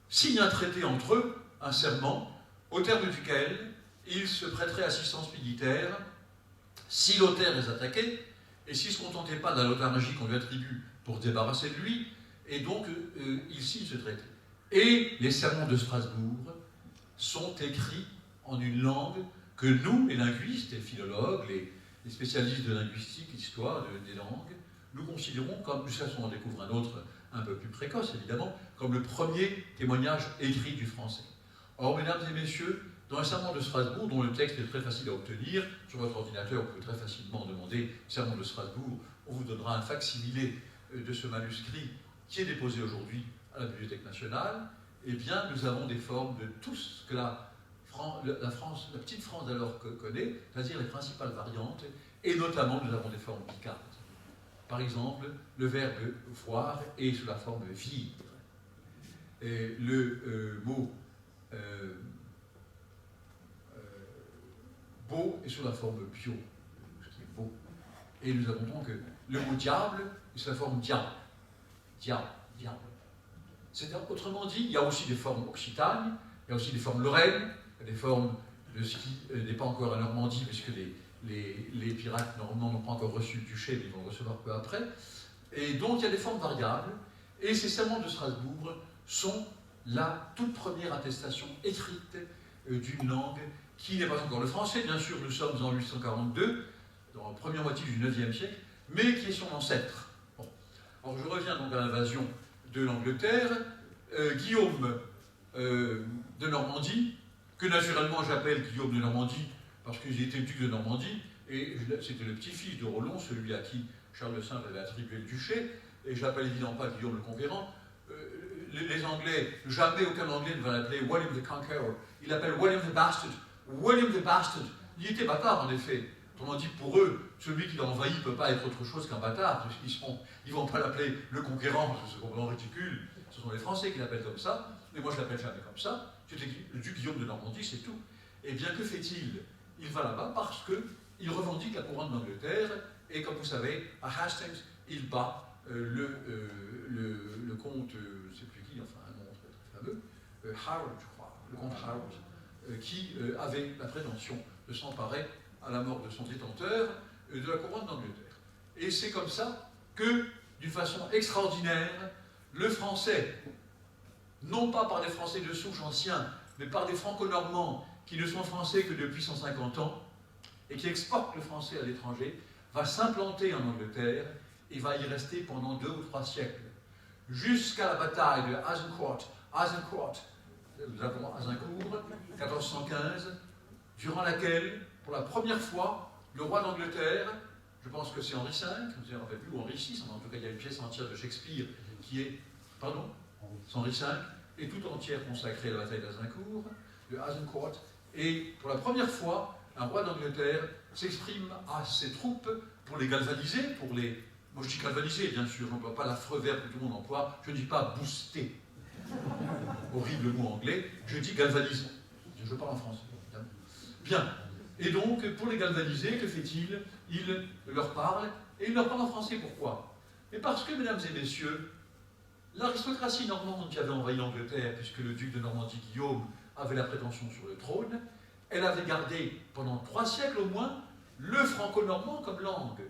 signent un traité entre eux, un serment, au terme duquel ils se prêteraient assistance militaire si Lothaire les attaquait, et s'ils ne se contentaient pas de la Lotharingie qu'on lui attribue pour se débarrasser de lui, et donc ils signent ce traité. Et les sermons de Strasbourg sont écrits en une langue que nous, les linguistes, les philologues, les spécialistes de linguistique et d'histoire des langues, nous considérons comme, jusqu'à ce qu'on en découvre un autre un peu plus précoce évidemment, comme le premier témoignage écrit du français. Or, mesdames et messieurs, dans le sermon de Strasbourg, dont le texte est très facile à obtenir, sur votre ordinateur, vous pouvez très facilement demander sermon de Strasbourg, on vous donnera un facsimilé de ce manuscrit qui est déposé aujourd'hui à la Bibliothèque nationale. Eh bien, nous avons des formes de tout ce que la petite France d'alors connaît, c'est-à-dire les principales variantes, et notamment nous avons des formes picardes. Par exemple, le verbe voir est sous la forme vivre. Et le mot beau est sous la forme bio, ce qui est beau. Et nous avons donc le mot diable est sous la forme diable. Diable, diable. Autrement dit, il y a aussi des formes occitanes, il y a aussi des formes lorraines, des formes de ce qui n'est pas encore la Normandie, puisque les pirates normands n'ont pas encore reçu le duché, mais ils vont le recevoir peu après. Et donc il y a des formes variables, et ces sermons de Strasbourg sont la toute première attestation écrite d'une langue qui n'est pas encore le français. Bien sûr, nous sommes en 842, dans la première moitié du IXe siècle, mais qui est son ancêtre. Bon. Alors je reviens donc à l'invasion de l'Angleterre. Guillaume de Normandie, que naturellement j'appelle Guillaume de Normandie, parce qu'il était duc de Normandie, et c'était le petit-fils de Rollon, celui à qui Charles V avait attribué le duché, et je l'appelle évidemment pas Guillaume le Conquérant. Les Anglais, jamais aucun Anglais ne va l'appeler William the Conqueror, il l'appelle William the Bastard. William the Bastard, il était bâtard en effet. Autrement dit, pour eux, celui qui l'a envahi ne peut pas être autre chose qu'un bâtard, parce qu'ils ne vont pas l'appeler le Conquérant, parce que c'est complètement ridicule, ce sont les Français qui l'appellent comme ça, mais moi je l'appelle jamais comme ça, c'était le duc Guillaume de Normandie, c'est tout. Et bien que fait-il? Il va là-bas parce qu'il revendique la couronne d'Angleterre, et comme vous savez, à Hastings, il bat le comte, je ne sais plus qui, enfin un nom très, très fameux, Howard, je crois, le comte Howard, qui avait la prétention de s'emparer à la mort de son détenteur de la couronne d'Angleterre. Et c'est comme ça que, d'une façon extraordinaire, le français, non pas par des Français de souche anciens, mais par des franco-normands qui ne sont français que depuis 150 ans et qui exportent le français à l'étranger, va s'implanter en Angleterre et va y rester pendant 2 ou 3 siècles, jusqu'à la bataille de Azincourt, nous appelons Azincourt, 1415, durant laquelle, pour la première fois, le roi d'Angleterre, je pense que c'est Henri V, je ne me rappelle plus, ou Henri VI, en tout cas il y a une pièce entière de Shakespeare qui est, pardon, c'est Henri V, et tout entière consacrée à la bataille d'Azincourt, de Azincourt, et pour la première fois, un roi d'Angleterre s'exprime à ses troupes pour les galvaniser, pour les... Moi je dis galvaniser, bien sûr, je n'emploie pas l'affreux verbe que tout le monde emploie, je ne dis pas booster, horrible mot anglais, je dis galvaniser. Je parle en français, évidemment. Bien, et donc, pour les galvaniser, que fait-il? Il leur parle, et il leur parle en français, pourquoi? Et parce que, mesdames et messieurs, l'aristocratie normande qui avait envahi l'Angleterre, puisque le duc de Normandie, Guillaume, avait la prétention sur le trône, elle avait gardé, pendant 3 siècles au moins, le franco-normand comme langue.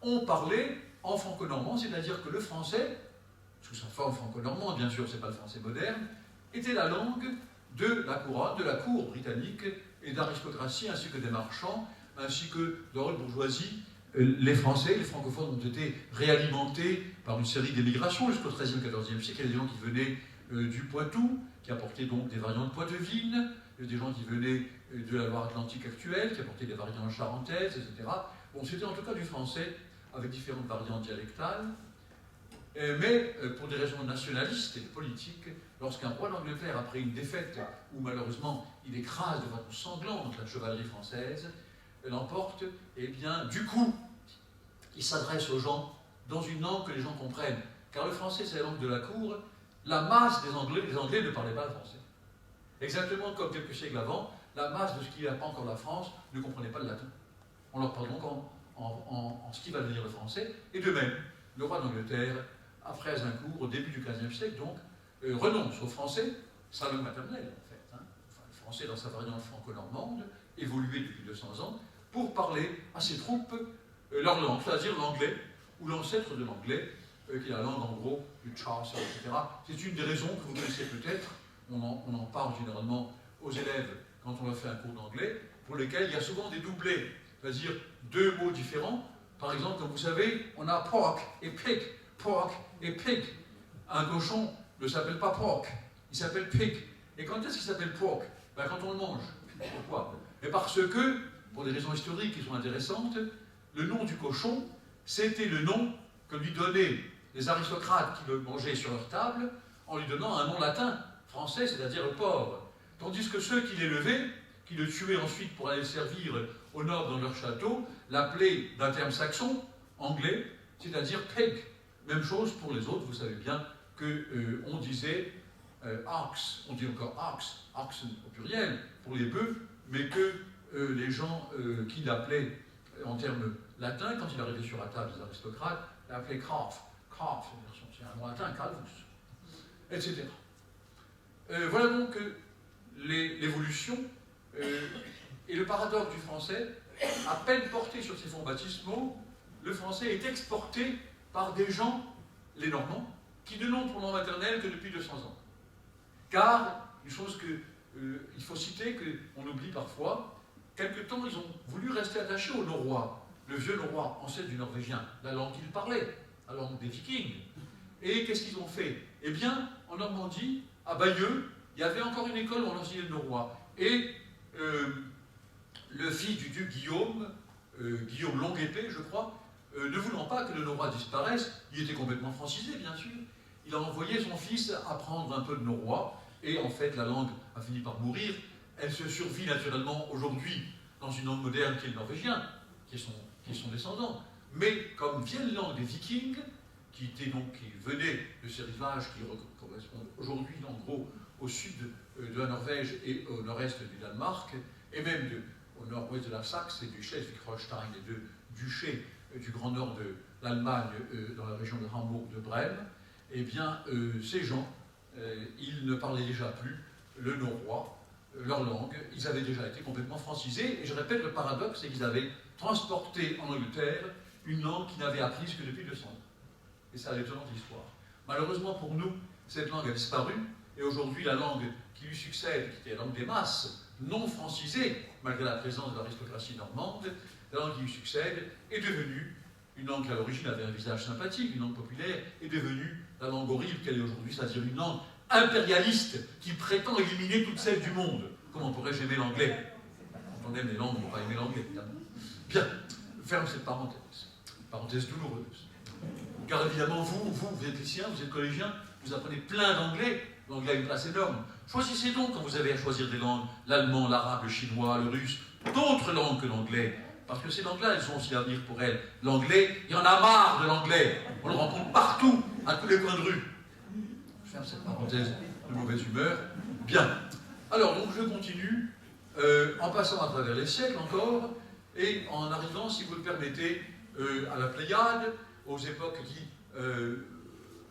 On parlait en franco-normand, c'est-à-dire que le français, sous sa forme franco-normande, bien sûr, c'est pas le français moderne, était la langue de la couronne, de la cour britannique et d'aristocratie, ainsi que des marchands, ainsi que de la bourgeoisie. Les Français, les francophones ont été réalimentés par une série d'émigrations jusqu'au XIIIe et XIVe siècle. Il y a des gens qui venaient du Poitou, qui apportaient donc des variantes poitevines, des gens qui venaient de la Loire-Atlantique actuelle, qui apportaient des variantes charentaises, etc. Bon, c'était en tout cas du français, avec différentes variantes dialectales. Mais pour des raisons nationalistes et politiques, lorsqu'un roi d'Angleterre, après une défaite où malheureusement il écrase de façon sanglante la chevalerie française, l'emporte, et bien du coup, il s'adresse aux gens dans une langue que les gens comprennent. Car le français, c'est la langue de la cour. La masse des Anglais ne parlaient pas le français. Exactement comme quelques siècles avant, la masse de ce qui n'est pas encore la France ne comprenait pas le latin. On leur parle donc en ce qui va devenir le français. Et de même, le roi d'Angleterre, après Azincourt, au début du XVe siècle, donc, renonce au français, sa langue maternelle en fait, hein. Enfin, le français dans sa variante franco-normande, évolué depuis 200 ans, pour parler à ses troupes leur langue, c'est-à-dire l'anglais, ou l'ancêtre de l'anglais, qui est la langue en gros du Chaucer, etc. C'est une des raisons que vous connaissez peut-être, on en parle généralement aux élèves quand on leur fait un cours d'anglais, pour lesquels il y a souvent des doublés, c'est-à-dire 2 mots différents. Par exemple, comme vous savez, on a pork et pig. Pork et pig. Un cochon ne s'appelle pas pork, il s'appelle pig. Et quand est-ce qu'il s'appelle pork? Ben, quand on le mange. Pourquoi? Et parce que, pour des raisons historiques qui sont intéressantes, le nom du cochon, c'était le nom que lui donnaient les aristocrates qui le mangeaient sur leur table, en lui donnant un nom latin, français, c'est-à-dire le porc. Tandis que ceux qui l'élevaient, qui le tuaient ensuite pour aller le servir au nord dans leur château, l'appelaient d'un terme saxon, anglais, c'est-à-dire pig. Même chose pour les autres, vous savez bien qu'on disait ox, on dit encore oxen au pluriel, pour les bœufs, mais que les gens qui l'appelaient en termes latins, quand il arrivait sur la table des aristocrates, l'appelaient calf, c'est un nom latin, calvus, etc. Voilà donc l'évolution et le paradoxe du français. À peine porté sur ses fonds baptismaux, le français est exporté par des gens, les Normands, qui ne l'ont pour nom maternel que depuis 200 ans. Car, une chose qu'il faut citer, qu'on oublie parfois, quelque temps ils ont voulu rester attachés au norrois, le vieux norrois, ancêtre du norvégien, la langue qu'ils parlaient, la langue des Vikings. Et qu'est-ce qu'ils ont fait? Eh bien, en Normandie, à Bayeux, il y avait encore une école où on enseignait le norrois. Et le fils du duc Guillaume, Guillaume Longue-Épée, je crois, ne voulant pas que le norrois disparaisse, il était complètement francisé, bien sûr, il a envoyé son fils apprendre un peu de norrois, et en fait, la langue a fini par mourir. Elle se survit naturellement aujourd'hui dans une langue moderne qui est le norvégien, qui est son descendant. Mais comme vieille langue des Vikings, qui venait de ces rivages qui correspondent aujourd'hui, en gros, au sud de la Norvège et au nord-est du Danemark, et même au nord-ouest de la Saxe et du Schleswig-Holstein, les 2 duchés du grand nord de l'Allemagne, dans la région de Hambourg, de Brême, eh bien, ces gens, ils ne parlaient déjà plus le norrois, leur langue, ils avaient déjà été complètement francisés, et je répète, le paradoxe, c'est qu'ils avaient transporté en Angleterre une langue qu'ils n'avaient apprise que depuis 200 ans. Et ça a l'étonnante histoire. Malheureusement pour nous, cette langue a disparu, et aujourd'hui, la langue qui lui succède, qui était la langue des masses, non francisée, malgré la présence de l'aristocratie normande, la langue qui lui succède est devenue une langue qui à l'origine avait un visage sympathique, une langue populaire, est devenue la langue horrible qu'elle est aujourd'hui, c'est-à-dire une langue impérialiste qui prétend éliminer toutes celles du monde. Comment pourrais-je aimer l'anglais? Quand on aime les langues, on ne peut pas aimer l'anglais, évidemment. Bien, ferme cette parenthèse. parenthèse douloureuse. Car évidemment, vous êtes lycéens, vous êtes collégiens, vous apprenez plein d'anglais. L'anglais a une place énorme. Choisissez donc, quand vous avez à choisir des langues, l'allemand, l'arabe, le chinois, le russe, d'autres langues que l'anglais. Parce que ces langues-là, elles ont aussi l'avenir pour elles. L'anglais, il y en a marre de l'anglais. On le rencontre partout, à tous les coins de rue. Je ferme cette parenthèse de mauvaise humeur. Bien. Alors, donc, je continue, en passant à travers les siècles encore, et en arrivant, si vous le permettez, à la Pléiade, aux époques qui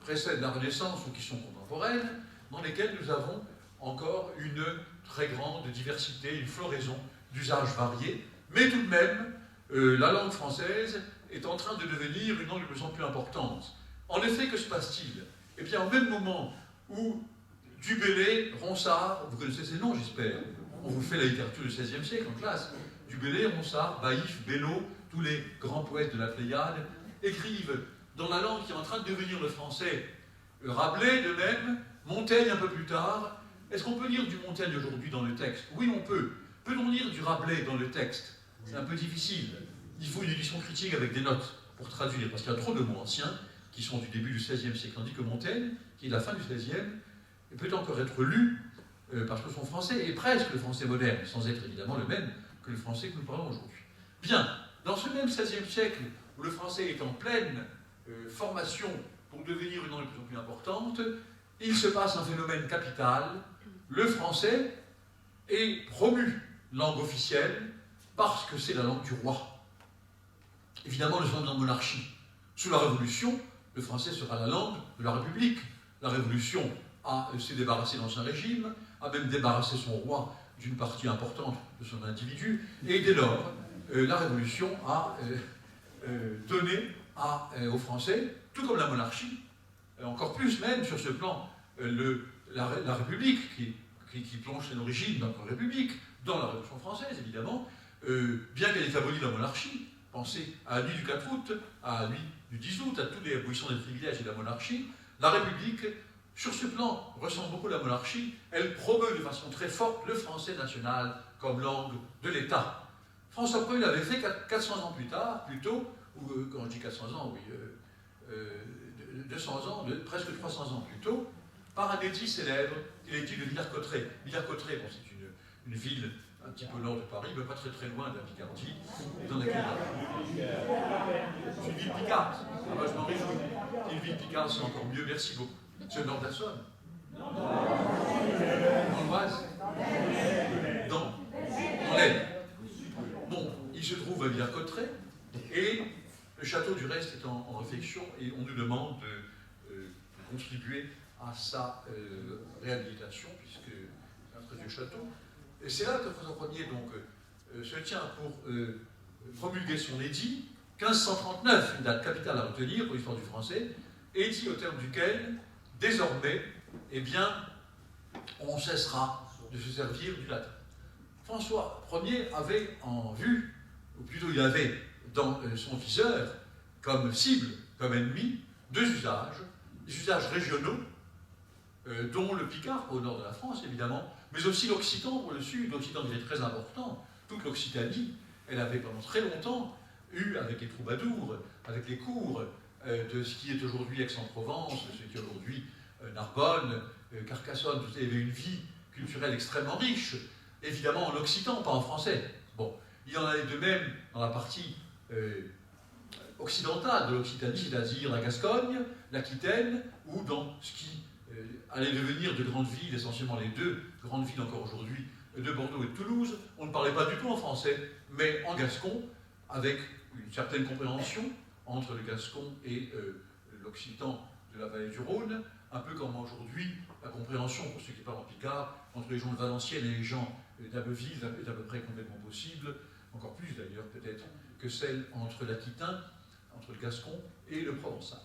précèdent la Renaissance ou qui sont contemporaines, dans lesquelles nous avons encore une très grande diversité, une floraison d'usages variés, mais tout de même, la langue française est en train de devenir une langue de plus en plus importante. En effet, que se passe-t-il? Eh bien, au même moment où Du Bellay, Ronsard, vous connaissez ces noms, j'espère, on vous fait la littérature du XVIe siècle en classe, Du Bellay, Ronsard, Baïf, Bellot, tous les grands poètes de la Pléiade, écrivent dans la langue qui est en train de devenir le français. Rabelais, de même, Montaigne un peu plus tard. Est-ce qu'on peut lire du Montaigne aujourd'hui dans le texte? Oui, on peut. Peut-on lire du Rabelais dans le texte? C'est un peu difficile. Il faut une édition critique avec des notes pour traduire, parce qu'il y a trop de mots anciens qui sont du début du XVIe siècle, tandis que Montaigne, qui est de la fin du XVIe, peut encore être lu, parce que son français est presque le français moderne, sans être évidemment le même que le français que nous parlons aujourd'hui. Bien, dans ce même XVIe siècle, où le français est en pleine formation pour devenir une langue de plus en plus importante, il se passe un phénomène capital. Le français est promu langue officielle parce que c'est la langue du roi. Évidemment, nous sommes dans la monarchie. Sous la Révolution, le français sera la langue de la République. La Révolution s'est débarrassée de l'Ancien Régime, a même débarrassé son roi d'une partie importante de son individu, et dès lors, la Révolution a donné aux Français, tout comme la monarchie, encore plus même sur ce plan, la République, qui plonge son origine dans la République, dans la Révolution française, évidemment, bien qu'elle ait aboli la monarchie, pensez à la nuit du 4 août, à la nuit du 10 août, à toutes les abolitions des privilèges et de la monarchie, la République, sur ce plan, ressemble beaucoup à la monarchie. Elle promeut de façon très forte le français national comme langue de l'État. François Ier l'avait fait 400 ans plus tard, plutôt, ou quand je dis 400 ans, oui, 200 ans, presque 300 ans plus tôt, par un édit célèbre, l'édit de Villers-Cotterêts. Villers-Cotterêts, bon, c'est une ville un petit peu nord de Paris, mais pas très très loin de la Picardie, dans laquelle... C'est une ville picarde. Ah ben, je m'en réjouis. C'est une ville picarde, c'est encore mieux, merci beaucoup. C'est le nord de la Saône. Dans l'Oise. Dans l'Aisne. Bon, il se trouve à Villers-Cotterêts, et le château du reste est en réflexion, et on nous demande de contribuer à sa réhabilitation, puisque c'est un très vieux château. Et c'est là que François Ier donc, se tient pour promulguer son édit, 1539, une date capitale à retenir pour l'histoire du français, édit au terme duquel, désormais, eh bien, on cessera de se servir du latin. François Ier avait en vue, ou plutôt il avait dans son viseur, comme cible, comme ennemi, deux usages, des usages régionaux, dont le picard au nord de la France, évidemment, mais aussi l'occitan pour le sud, l'occitan qui est très important, toute l'Occitanie, elle avait pendant très longtemps eu, avec les troubadours, avec les cours de ce qui est aujourd'hui Aix-en-Provence, ce qui est aujourd'hui Narbonne, Carcassonne, tout ça, il y avait une vie culturelle extrêmement riche, évidemment en occitan, pas en français. Bon, il y en avait de même dans la partie occidentale de l'Occitanie, c'est-à-dire la Gascogne, l'Aquitaine, ou dans ce qui allait devenir de grandes villes, essentiellement les deux grandes villes encore aujourd'hui, de Bordeaux et de Toulouse. On ne parlait pas du tout en français, mais en gascon, avec une certaine compréhension entre le gascon et l'occitan de la vallée du Rhône, un peu comme aujourd'hui la compréhension, pour ceux qui parlent en picard, entre les gens de Valenciennes et les gens d'Abbeville est à peu près complètement possible, encore plus d'ailleurs peut-être que celle entre l'aquitain, entre le gascon et le provençal.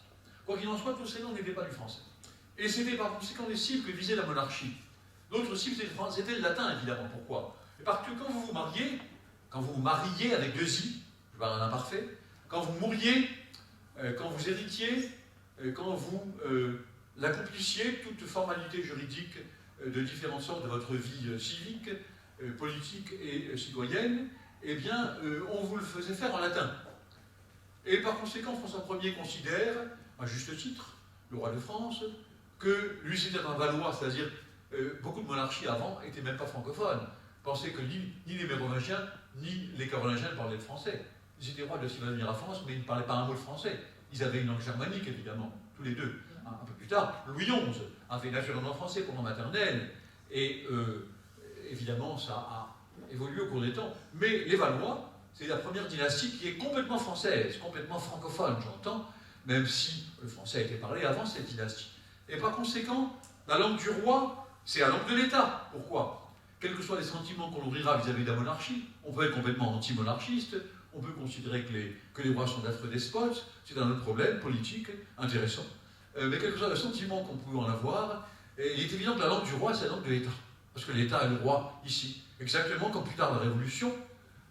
Quoi qu'il en soit, tous ces noms n'étaient pas du français. Et c'était par conséquent des cibles que visait la monarchie. D'autres cibles, c'était le latin, évidemment. Pourquoi? Parce que quand vous vous mariez avec deux i, je parle d'un imparfait, quand vous mouriez, quand vous héritiez, quand vous accomplissiez toute formalité juridique de différentes sortes de votre vie civique, politique et citoyenne, eh bien, on vous le faisait faire en latin. Et par conséquent, François Ier considère, à juste titre, le roi de France, que lui c'était un Valois, c'est-à-dire beaucoup de monarchies avant n'étaient même pas francophones. Pensaient que ni les Mérovingiens ni les Carolingiens parlaient le français. Ils étaient rois de Sylvanie à France, mais ils ne parlaient pas un mot de français. Ils avaient une langue germanique, évidemment, tous les deux. Un peu plus tard, Louis XI avait naturellement français pendant maternelle, et évidemment, ça a évolué au cours des temps. Mais les Valois, c'est la première dynastie qui est complètement française, complètement francophone, j'entends, même si le français a été parlé avant cette dynastie. Et par conséquent, la langue du roi, c'est la langue de l'État. Pourquoi? Quels que soient les sentiments qu'on nourrira vis-à-vis de la monarchie, on peut être complètement anti-monarchiste, on peut considérer que les rois sont d'affreux despotes, c'est un autre problème politique intéressant. Mais quel que soit le sentiment qu'on peut en avoir, il est évident que la langue du roi, c'est la langue de l'État. Parce que l'État est le roi ici. Exactement comme plus tard la Révolution,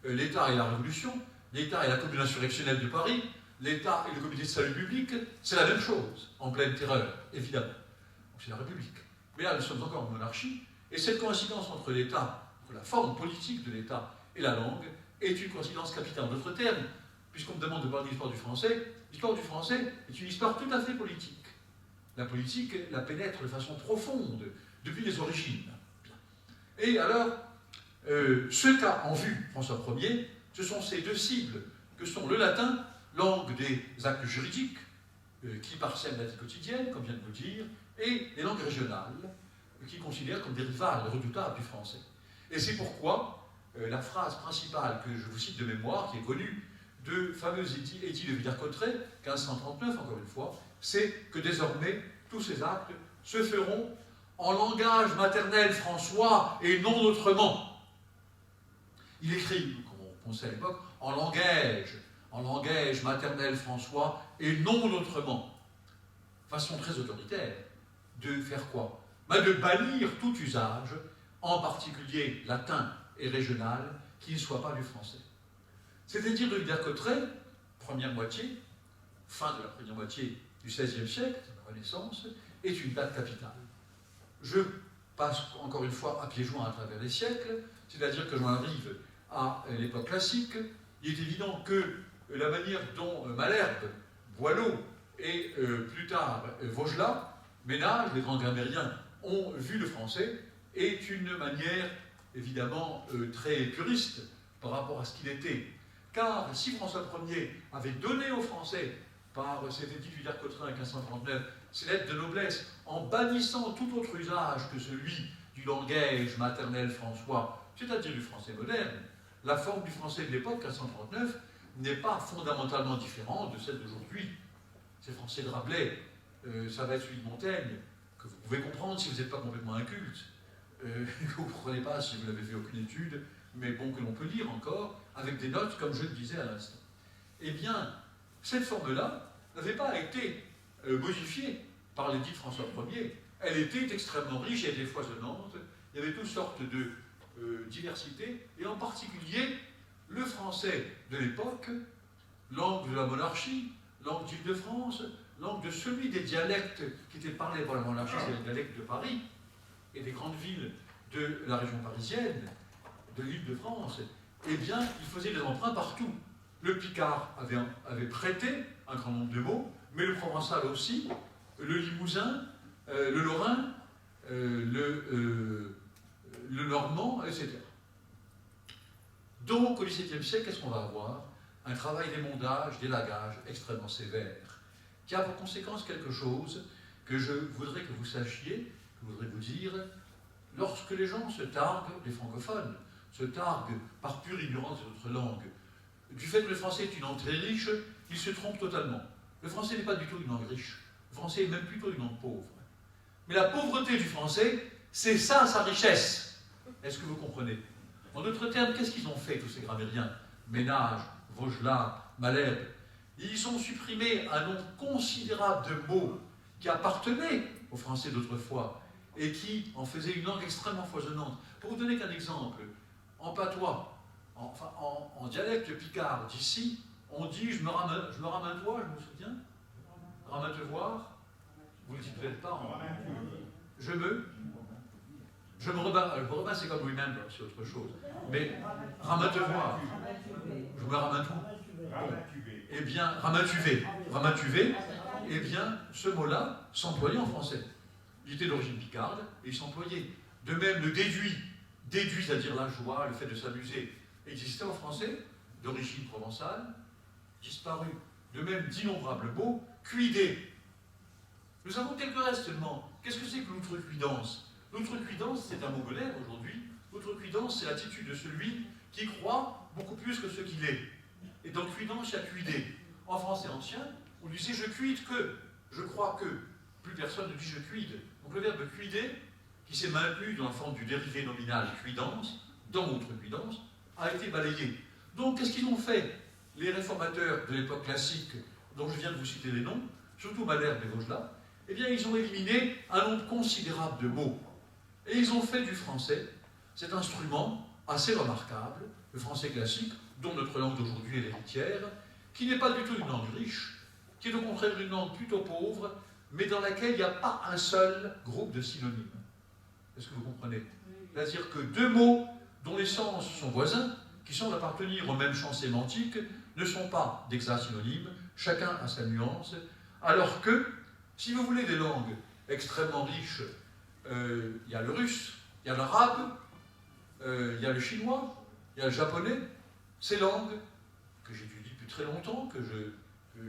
l'État est la Révolution, l'État est la commune insurrectionnelle de Paris, l'État et le comité de salut public, c'est la même chose, en pleine terreur, évidemment. C'est la République. Mais là, nous sommes encore en monarchie, et cette coïncidence entre l'État, entre la forme politique de l'État et la langue, est une coïncidence capitale. En d'autres termes, puisqu'on me demande de parler de l'histoire du français est une histoire tout à fait politique. La politique la pénètre de façon profonde, depuis les origines. Et alors, ce qu'a en vue François Ier, ce sont ces deux cibles, que sont le latin, langue des actes juridiques, qui parsème la vie quotidienne, comme vient de vous dire, et les langues régionales, qu'il considère comme des rivales redoutables du français. Et c'est pourquoi la phrase principale que je vous cite de mémoire, qui est connue, de fameux édit de Villers-Cotterêts, 1539, encore une fois, c'est que désormais, tous ces actes se feront en langage maternel françois et non autrement. Il écrit, comme on pensait à l'époque, en langage maternel françois et non autrement. Façon très autoritaire de faire quoi? De bannir tout usage, en particulier latin et régional, qui ne soit pas du français. C'est-à-dire de Villers-Cotterêts, première moitié, fin de la première moitié du XVIe siècle, la Renaissance, est une date capitale. Je passe encore une fois à pieds joints à travers les siècles, c'est-à-dire que j'en arrive à l'époque classique. Il est évident que la manière dont Malherbe, Boileau et plus tard Vaugelas, Ménage, les grands grammairiens, ont vu le français est une manière évidemment très puriste par rapport à ce qu'il était. Car si François Ier avait donné aux Français, par cet édit de Villers-Cotterêts en 1539, ses lettres de noblesse, en bannissant tout autre usage que celui du langage maternel françois, c'est-à-dire du français moderne, la forme du français de l'époque, 1539, n'est pas fondamentalement différente de celle d'aujourd'hui. C'est le français de Rabelais, ça va être celui de Montaigne, que vous pouvez comprendre si vous n'êtes pas complètement inculte, que vous ne comprenez pas si vous n'avez fait aucune étude, mais bon, que l'on peut lire encore, avec des notes, comme je le disais à l'instant. Eh bien, cette forme-là n'avait pas été modifiée par l'édit de François Ier. Elle était extrêmement riche, elle était foisonnante, il y avait toutes sortes de diversités, et en particulier, le français de l'époque, langue de la monarchie, langue d'Île-de-France, langue de celui des dialectes qui étaient parlés par la monarchie, c'est les dialectes de Paris et des grandes villes de la région parisienne, de l'Île-de-France, eh bien, il faisait des emprunts partout. Le Picard avait prêté un grand nombre de mots, mais le provençal aussi, le limousin, le lorrain, le normand, etc. Donc, au XVIIe siècle, qu'est-ce qu'on va avoir? Un travail d'émondage, d'élagage extrêmement sévère, qui a pour conséquence quelque chose que je voudrais que vous sachiez, que je voudrais vous dire. Lorsque les gens se targuent, les francophones, se targuent par pure ignorance de notre langue, du fait que le français est une langue très riche, ils se trompent totalement. Le français n'est pas du tout une langue riche. Le français est même plutôt une langue pauvre. Mais la pauvreté du français, c'est ça sa richesse. Est-ce que vous comprenez? En d'autres termes, qu'est-ce qu'ils ont fait, tous ces grammairiens? Ménage, Vaugelas, Malherbe. Ils ont supprimé un nombre considérable de mots qui appartenaient aux Français d'autrefois et qui en faisaient une langue extrêmement foisonnante. Pour vous donner qu'un exemple, en patois, en dialecte picard d'ici, on dit je me ramène-toi, je me souviens, ramène-te voir, vous ne le dites peut-être pas, je Je me rebats, c'est comme remember, c'est autre chose. Mais ramatuvoir, je me ramatu. Eh bien, ramatuver, eh bien, ce mot-là s'employait en français. Il était d'origine picarde et il s'employait. De même, le déduit, c'est-à-dire la joie, le fait de s'amuser, existait en français, d'origine provençale, disparu. De même, d'innombrables mots, cuider. Nous avons quelques restes seulement. Qu'est-ce que c'est que l'outrecuidance? L'outrecuidance, c'est un mot moderne aujourd'hui. L'outrecuidance, c'est l'attitude de celui qui croit beaucoup plus que ce qu'il est. Et dans cuidance, il y a cuider. En français ancien, on disait je cuide que, je crois que. Plus personne ne dit je cuide. Donc le verbe cuider, qui s'est maintenu dans la forme du dérivé nominal cuidance, dans outrecuidance, a été balayé. Donc qu'est-ce qu'ils ont fait, les réformateurs de l'époque classique, dont je viens de vous citer les noms, surtout Malherbe et Vaugelas? Eh bien, ils ont éliminé un nombre considérable de mots. Et ils ont fait du français cet instrument assez remarquable, le français classique, dont notre langue d'aujourd'hui est l'héritière, qui n'est pas du tout une langue riche, qui est au contraire une langue plutôt pauvre, mais dans laquelle il n'y a pas un seul groupe de synonymes. Est-ce que vous comprenez? C'est-à-dire que deux mots dont les sens sont voisins, qui semblent appartenir au même champ sémantique, ne sont pas d'exacts synonymes, chacun a sa nuance, alors que, si vous voulez des langues extrêmement riches, il y a le russe, il y a l'arabe, il y a le chinois, il y a le japonais. Ces langues que j'étudie depuis très longtemps, que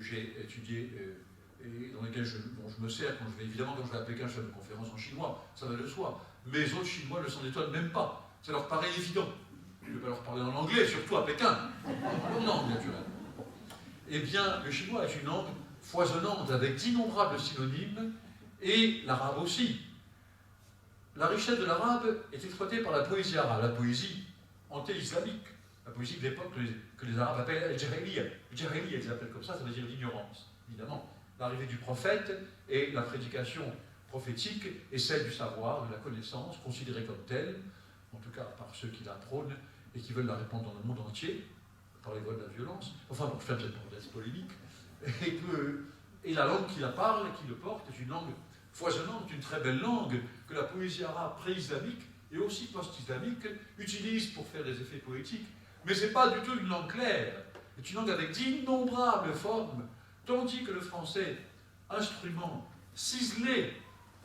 j'ai étudiées et dans lesquelles dont je me sers quand je vais à Pékin, je fais une conférence en chinois, ça va de soi. Mais les autres Chinois ne s'en étonnent même pas. Ça leur paraît évident. Je ne vais pas leur parler en anglais, surtout à Pékin. En langue, naturellement. Eh bien, le chinois est une langue foisonnante avec d'innombrables synonymes, et l'arabe aussi. La richesse de l'arabe est exploitée par la poésie arabe, la poésie anté-islamique, la poésie de l'époque que les Arabes appellent al-Jahiliya. Al-Jahiliya, ils appellent comme ça veut dire l'ignorance, évidemment. L'arrivée du prophète et la prédication prophétique et celle du savoir, de la connaissance, considérée comme telle, en tout cas par ceux qui la prônent et qui veulent la répandre dans le monde entier, par les voies de la violence, enfin pour faire cette parenthèse polémique, et la langue qui la parle, qui le porte, est une langue foisonnante, une très belle langue que la poésie arabe pré-islamique et aussi post-islamique utilise pour faire des effets poétiques. Mais ce n'est pas du tout une langue claire, c'est une langue avec d'innombrables formes, tandis que le français, instrument ciselé,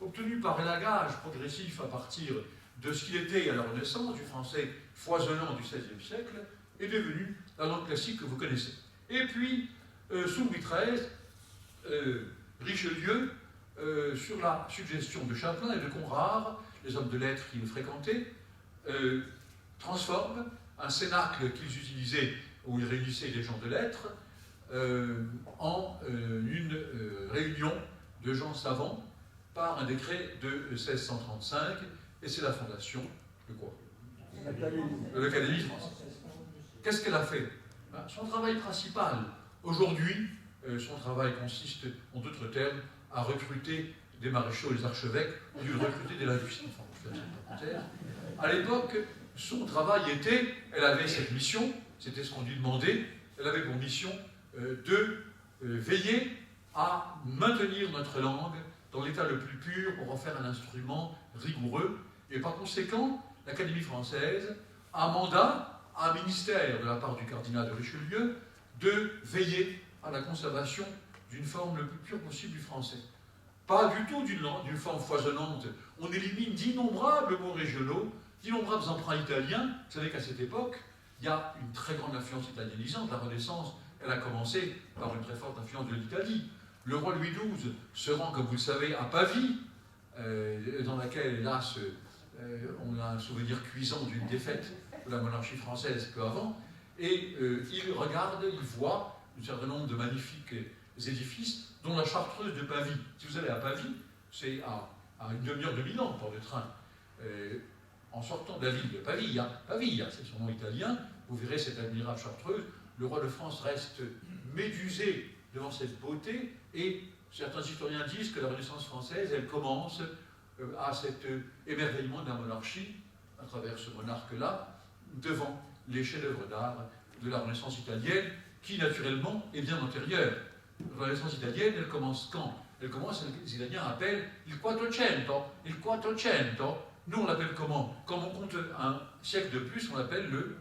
obtenu par élagage progressif à partir de ce qu'il était à la Renaissance, du français foisonnant du XVIe siècle, est devenu la langue classique que vous connaissez. Et puis, sous Louis XIII, Richelieu, sur la suggestion de Champlain et de Conrart, les hommes de lettres qui le fréquentaient, transforme un cénacle qu'ils utilisaient, où ils réunissaient des gens de lettres, en une réunion de gens savants par un décret de 1635, et c'est la fondation de quoi? De l'Académie française. Qu'est-ce qu'elle a fait? Son travail principal, aujourd'hui, son travail consiste, en d'autres termes, à recruter des maréchaux et des archevêques, au lieu de recruter des linguistes. Enfin, pour faire cette parenthèse. À l'époque, son travail était, elle avait cette mission, c'était ce qu'on lui demandait, elle avait pour mission de veiller à maintenir notre langue dans l'état le plus pur pour en faire un instrument rigoureux. Et par conséquent, l'Académie française a mandat, a un ministère de la part du cardinal de Richelieu, de veiller à la conservation d'une forme le plus pure possible du français. Pas du tout d'une forme foisonnante. On élimine d'innombrables mots régionaux, d'innombrables emprunts italiens. Vous savez qu'à cette époque, il y a une très grande influence italianisante. La Renaissance, elle a commencé par une très forte influence de l'Italie. Le roi Louis XII se rend, comme vous le savez, à Pavie, dans laquelle, hélas, on a un souvenir cuisant d'une défaite de la monarchie française qu'avant, et il regarde, il voit un certain nombre de magnifiques édifices, dont la chartreuse de Pavie. Si vous allez à Pavie, c'est à une demi-heure de Milan, par le train. En sortant de la ville de Pavia, c'est son nom italien, vous verrez cette admirable chartreuse. Le roi de France reste médusé devant cette beauté, et certains historiens disent que la Renaissance française, elle commence à cet émerveillement de la monarchie, à travers ce monarque-là, devant les chefs-d'œuvre d'art de la Renaissance italienne, qui naturellement est bien antérieure. La Renaissance italienne, elle commence quand? Elle commence, les Italiens appellent il Quattrocento, Nous, on l'appelle comment? Comme on compte un siècle de plus, on l'appelle le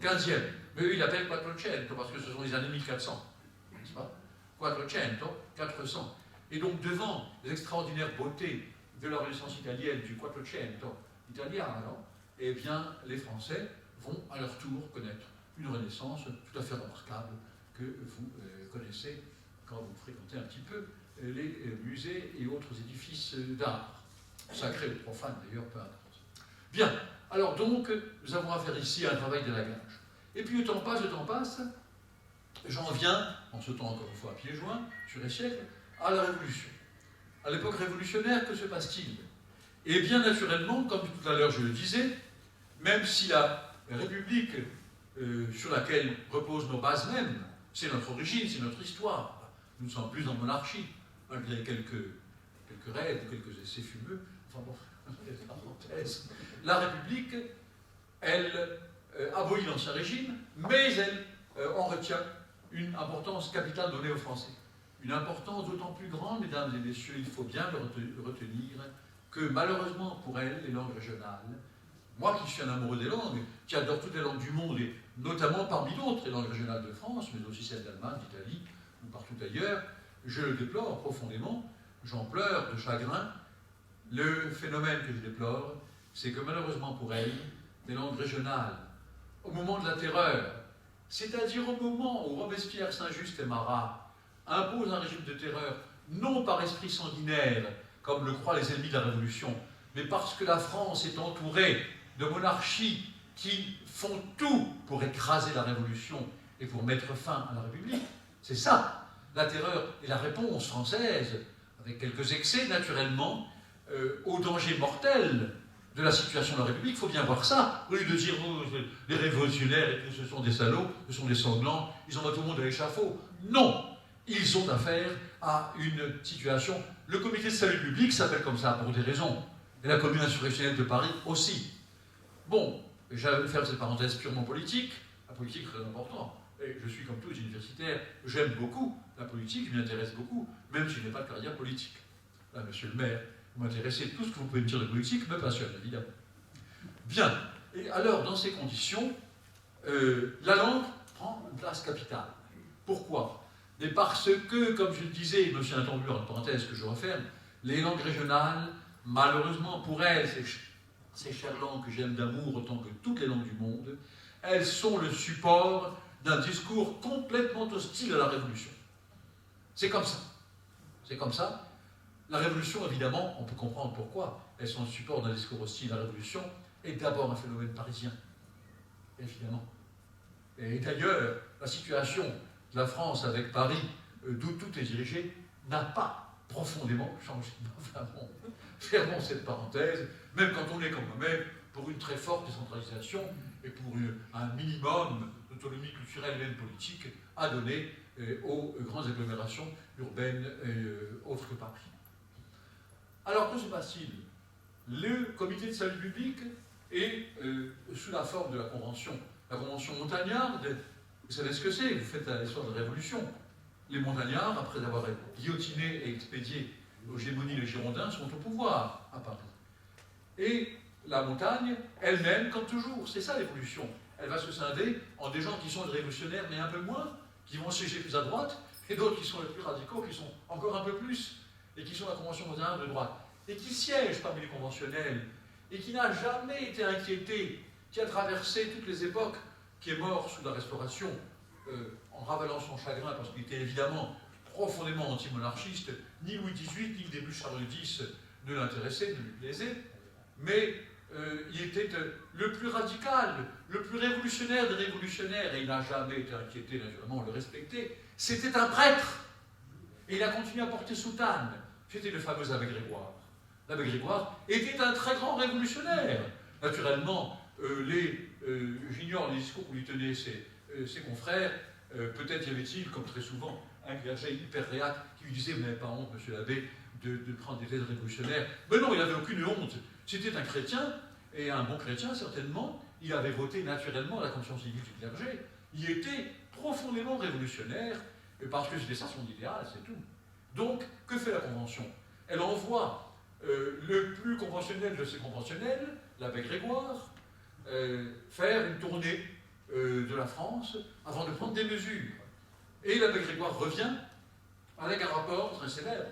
15e. Mais eux, ils l'appellent 400, parce que ce sont les années 1400. N'est-ce pas? 400. Et donc, devant les extraordinaires beautés de la Renaissance italienne, du 400 italiano, eh bien, les Français vont à leur tour connaître une Renaissance tout à fait remarquable que vous connaissez quand vous fréquentez un petit peu les musées et autres édifices d'art, sacrés ou profanes d'ailleurs, peu importe. Bien, alors donc, nous avons affaire ici à un travail d'élagage. Et puis le temps passe, j'en viens, en sautant encore une fois à pieds joints, sur les siècles, à la Révolution. À l'époque révolutionnaire, que se passe-t-il? Eh bien, naturellement, comme tout à l'heure je le disais, même si la République sur laquelle reposent nos bases mêmes, c'est notre origine, c'est notre histoire, nous ne sommes plus en monarchie, malgré quelques rêves, quelques essais fumeux, enfin bon, parenthèse. La République, elle abolit l'ancien régime, mais elle en retient une importance capitale donnée aux Français. Une importance d'autant plus grande, mesdames et messieurs, il faut bien le retenir, que malheureusement pour elle, les langues régionales, moi qui suis un amoureux des langues, qui adore toutes les langues du monde, et notamment parmi d'autres, les langues régionales de France, mais aussi celles d'Allemagne, d'Italie, ou partout ailleurs, je le déplore profondément, j'en pleure de chagrin. Le phénomène que je déplore, c'est que malheureusement pour elle, les langues régionales, au moment de la terreur, c'est-à-dire au moment où Robespierre, Saint-Just et Marat imposent un régime de terreur, non par esprit sanguinaire, comme le croient les ennemis de la Révolution, mais parce que la France est entourée de monarchies qui font tout pour écraser la Révolution et pour mettre fin à la République. C'est ça, la terreur et la réponse française, avec quelques excès naturellement, au danger mortel de la situation de la République. Il faut bien voir ça. Au lieu de dire, les révolutionnaires, et que ce sont des salauds, ce sont des sanglants, ils envoient tout le monde à l'échafaud. Non, ils ont affaire à une situation. Le comité de salut public s'appelle comme ça pour des raisons. Et la commune insurrectionnelle de Paris aussi. Bon, j'allais faire cette parenthèse purement politique. La politique est très importante. Et je suis comme tous les universitaires, j'aime beaucoup la politique, je m'y intéresse beaucoup, même si je n'ai pas de carrière politique. Là, monsieur le maire, vous m'intéressez, tout ce que vous pouvez me dire de politique me passionne, évidemment. Bien, et alors, dans ces conditions, la langue prend une place capitale. Pourquoi? Mais parce que, comme je le disais, je me suis interrompu en parenthèse que je referme, les langues régionales, malheureusement pour elles, ces chères langues que j'aime d'amour autant que toutes les langues du monde, elles sont le support d'un discours complètement hostile à la Révolution. C'est comme ça. C'est comme ça. La Révolution, évidemment, on peut comprendre pourquoi. Elles sont le support d'un discours hostile à la Révolution, est d'abord un phénomène parisien. Évidemment. Et d'ailleurs, la situation de la France avec Paris, d'où tout est dirigé, n'a pas profondément changé. Enfin bon, fermons cette parenthèse, même quand on est comme moi-même pour une très forte décentralisation et pour un minimum d'autonomie culturelle et même politique à donner aux grandes agglomérations urbaines autres que Paris. Alors, que se passe-t-il? Le comité de salut public est sous la forme de la convention montagnarde. Vous savez ce que c'est? Vous faites l'histoire de la Révolution. Les montagnards, après avoir guillotiné et expédié l'hégémonie des Girondins, sont au pouvoir à Paris. Et la montagne, elle-même, comme toujours, c'est ça l'évolution. Elle va se scinder en des gens qui sont des révolutionnaires, mais un peu moins, qui vont siéger plus à droite, et d'autres qui sont les plus radicaux, qui sont encore un peu plus, et qui sont la convention montagnarde de droite, et qui siègent parmi les conventionnels, et qui n'a jamais été inquiété, qui a traversé toutes les époques, qui est mort sous la Restauration, en ravalant son chagrin, parce qu'il était évidemment profondément anti-monarchiste, ni Louis XVIII, ni le début de Charles X ne l'intéressait, ne lui plaisait, mais il était le plus radical, le plus révolutionnaire des révolutionnaires, et il n'a jamais été inquiété, naturellement, on le respectait. C'était un prêtre, et il a continué à porter soutane. C'était le fameux abbé Grégoire. L'abbé Grégoire était un très grand révolutionnaire. Naturellement, j'ignore les discours que lui tenaient ses confrères. Peut-être y avait-il, comme très souvent, un clergé hyper réac qui lui disait « Vous n'avez pas honte, monsieur l'abbé, de prendre des thèses révolutionnaires ». Mais non, il n'avait aucune honte. C'était un chrétien, et un bon chrétien, certainement. Il avait voté naturellement la conscience civile du clergé. Il était profondément révolutionnaire, parce que c'était ça son idéal, c'est tout. Donc, que fait la Convention? Elle envoie le plus conventionnel de ces conventionnels, l'abbé Grégoire, faire une tournée de la France avant de prendre des mesures. Et l'abbé Grégoire revient avec un rapport très célèbre,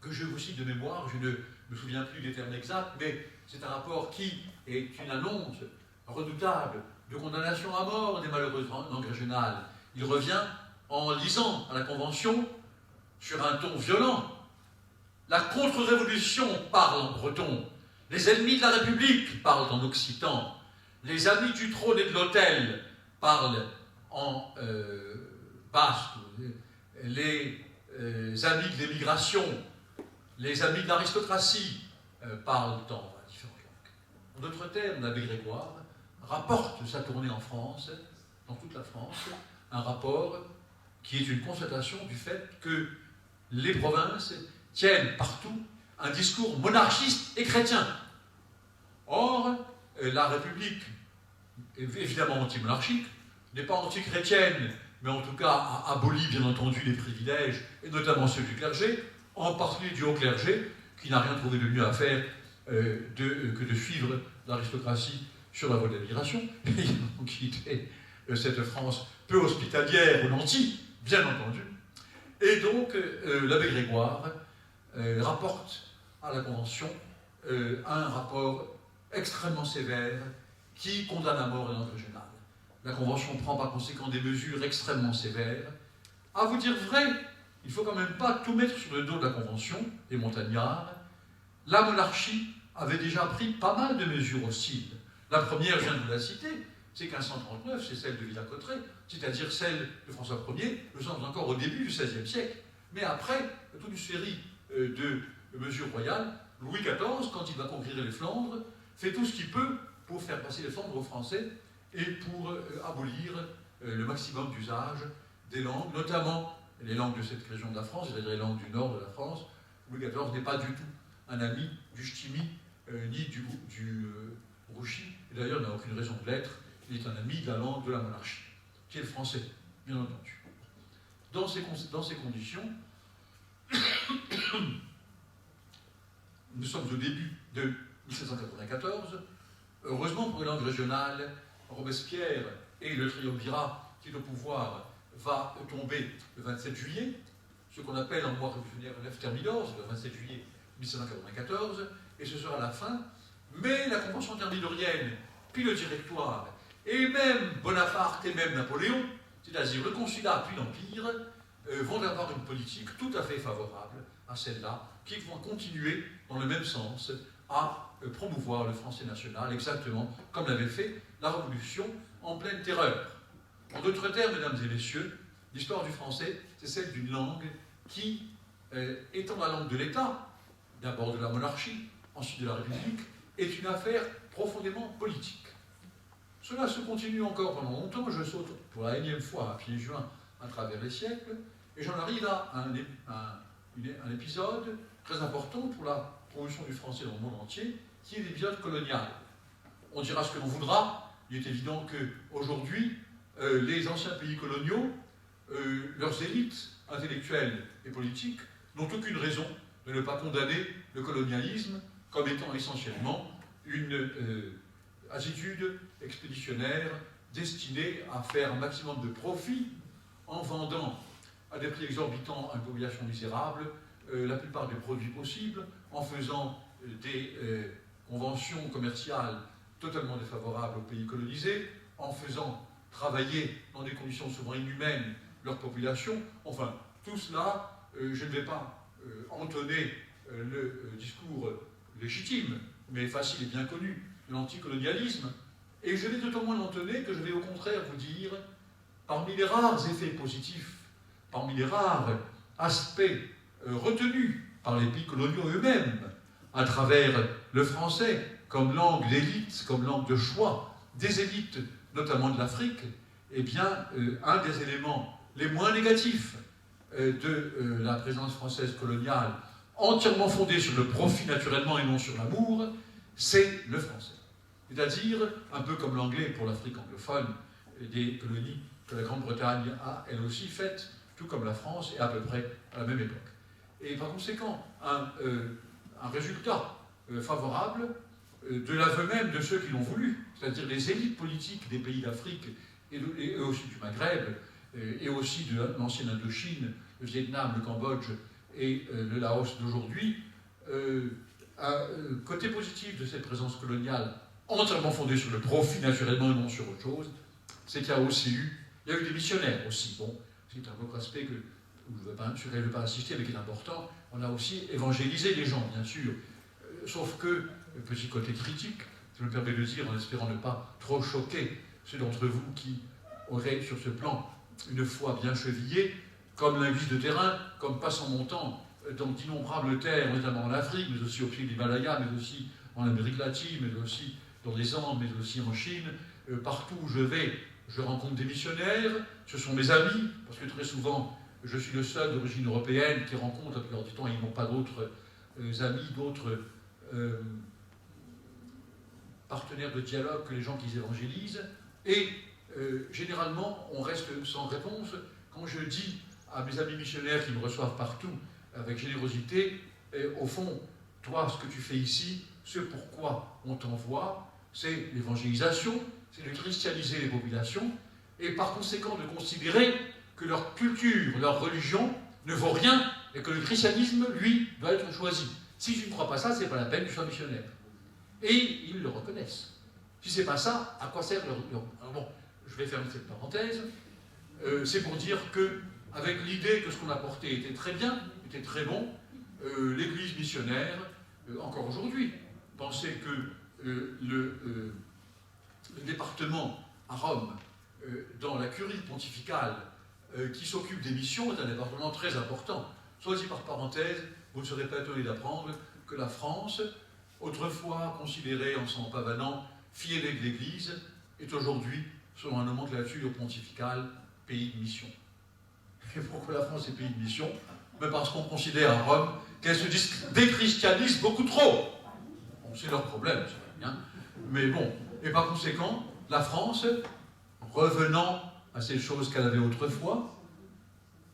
que je vous cite de mémoire, je ne me souviens plus des termes exacts, mais c'est un rapport qui est une annonce redoutable de condamnation à mort des malheureuses langues régionales. Il revient en lisant à la Convention, sur un ton violent, la contre-révolution parle en breton, les ennemis de la République parlent en occitan, les amis du trône et de l'autel parlent en basque, les amis de l'émigration, les amis de l'aristocratie parlent en différentes langues. En d'autres termes, l'abbé Grégoire rapporte sa tournée en France, dans toute la France, un rapport qui est une constatation du fait que les provinces tiennent partout un discours monarchiste et chrétien. Or, la République, évidemment anti-monarchique, n'est pas anti-chrétienne, mais en tout cas a aboli bien entendu les privilèges, et notamment ceux du clergé, en particulier du haut clergé, qui n'a rien trouvé de mieux à faire que de suivre l'aristocratie sur la voie de la migration, et ils ont quitté cette France peu hospitalière aux nantis, bien entendu. Et donc, l'abbé Grégoire rapporte à la Convention un rapport extrêmement sévère qui condamne à mort les langues régionales. La Convention prend par conséquent des mesures extrêmement sévères. À vous dire vrai, il ne faut quand même pas tout mettre sur le dos de la Convention, des montagnards. La monarchie avait déjà pris pas mal de mesures hostiles. La première, je viens de vous la citer, c'est 1539, c'est celle de Villers-Cotterêts, c'est-à-dire celle de François Ier, nous sommes encore au début du XVIe siècle. Mais après, toute une série de mesures royales, Louis XIV, quand il va conquérir les Flandres, fait tout ce qu'il peut pour faire passer les Flandres aux Français et pour abolir le maximum d'usage des langues, notamment les langues de cette région de la France, c'est-à-dire les langues du nord de la France. Louis XIV n'est pas du tout un ami du ch'timi ni du rouchi, et d'ailleurs n'a aucune raison de l'être. Il est un ami de la langue de la monarchie, qui est le français, bien entendu. Dans ces conditions, nous sommes au début de 1794. Heureusement pour les langues régionales, Robespierre et le triumvirat qui est au pouvoir va tomber le 27 juillet, ce qu'on appelle en mois révolutionnaire Nef Thermidor, le 27 juillet 1794, et ce sera la fin. Mais la Convention thermidorienne, puis le Directoire, et même Bonaparte et même Napoléon, c'est-à-dire le Consulat puis l'Empire, vont avoir une politique tout à fait favorable à celle-là, qui vont continuer dans le même sens à promouvoir le français national, exactement comme l'avait fait la Révolution en pleine terreur. En d'autres termes, mesdames et messieurs, l'histoire du français, c'est celle d'une langue qui, étant la langue de l'État, d'abord de la monarchie, ensuite de la République, est une affaire profondément politique. Cela se continue encore pendant longtemps, je saute pour la énième fois à pieds joints à travers les siècles, et j'en arrive à un épisode très important pour la promotion du français dans le monde entier, qui est l'épisode colonial. On dira ce que l'on voudra, il est évident qu'aujourd'hui, les anciens pays coloniaux, leurs élites intellectuelles et politiques, n'ont aucune raison de ne pas condamner le colonialisme comme étant essentiellement une attitude expéditionnaire destinée à faire un maximum de profit en vendant à des prix exorbitants à une population misérable la plupart des produits possibles, en faisant des conventions commerciales totalement défavorables aux pays colonisés, en faisant travailler dans des conditions souvent inhumaines leur population. Enfin, tout cela, je ne vais pas entonner le discours légitime, mais facile et bien connu, de l'anticolonialisme, et je vais d'autant moins l'entonner que je vais au contraire vous dire, parmi les rares effets positifs, parmi les rares aspects retenus par les pays coloniaux eux-mêmes, à travers le français comme langue d'élite, comme langue de choix des élites, notamment de l'Afrique, eh bien, un des éléments les moins négatifs de la présence française coloniale, entièrement fondée sur le profit naturellement et non sur l'amour, c'est le français. C'est-à-dire, un peu comme l'anglais pour l'Afrique anglophone, des colonies que la Grande-Bretagne a elle aussi faites, tout comme la France, et à peu près à la même époque. Et par conséquent, un résultat favorable de l'aveu même de ceux qui l'ont voulu, c'est-à-dire les élites politiques des pays d'Afrique et aussi du Maghreb, et aussi de l'ancienne Indochine, le Vietnam, le Cambodge et le Laos d'aujourd'hui. Un côté positif de cette présence coloniale, entièrement fondée sur le profit naturellement et non sur autre chose, c'est qu'il y a aussi il y a eu des missionnaires aussi. Bon, c'est un autre aspect sur lequel je ne vais pas insister, mais qui est important. On a aussi évangélisé les gens, bien sûr. Sauf que, petit côté critique, je me permets de dire, en espérant ne pas trop choquer ceux d'entre vous qui auraient sur ce plan une foi bien chevillée, comme linguiste de terrain, comme passant mon temps dans d'innombrables terres, notamment en Afrique, mais aussi au pied de l'Himalaya, mais aussi en Amérique latine, mais aussi dans les Andes, mais aussi en Chine. Partout où je vais, je rencontre des missionnaires, ce sont mes amis, parce que très souvent, je suis le seul d'origine européenne qui rencontre, la plupart du temps, ils n'ont pas d'autres amis, d'autres partenaires de dialogue que les gens qu'ils évangélisent. Et généralement, on reste sans réponse. Quand je dis à mes amis missionnaires qui me reçoivent partout avec générosité, au fond, toi, ce que tu fais ici, ce pourquoi on t'envoie, c'est l'évangélisation, c'est de christianiser les populations, et par conséquent de considérer que leur culture, leur religion ne vaut rien, et que le christianisme, lui, doit être choisi. Si tu ne crois pas ça, c'est pas la peine que tu sois missionnaire. Et ils le reconnaissent. Si c'est pas ça, à quoi sert leur... Alors bon, je vais fermer cette parenthèse. C'est pour dire que, avec l'idée que ce qu'on apportait était très bien, était très bon, l'Église missionnaire, encore aujourd'hui, pensait que le département à Rome, dans la curie pontificale qui s'occupe des missions, est un département très important. Soit dit par parenthèse, vous ne serez pas étonné d'apprendre que la France, autrefois considérée en s'en pavanant fille aînée de l'Église, est aujourd'hui, selon la nomenclature pontificale, pays de mission. Et pourquoi la France est pays de mission? Mais parce qu'on considère à Rome qu'elle se déchristianise beaucoup trop. Bon, c'est leur problème, ça va bien. Mais bon, et par conséquent, la France, revenant à ces choses qu'elle avait autrefois,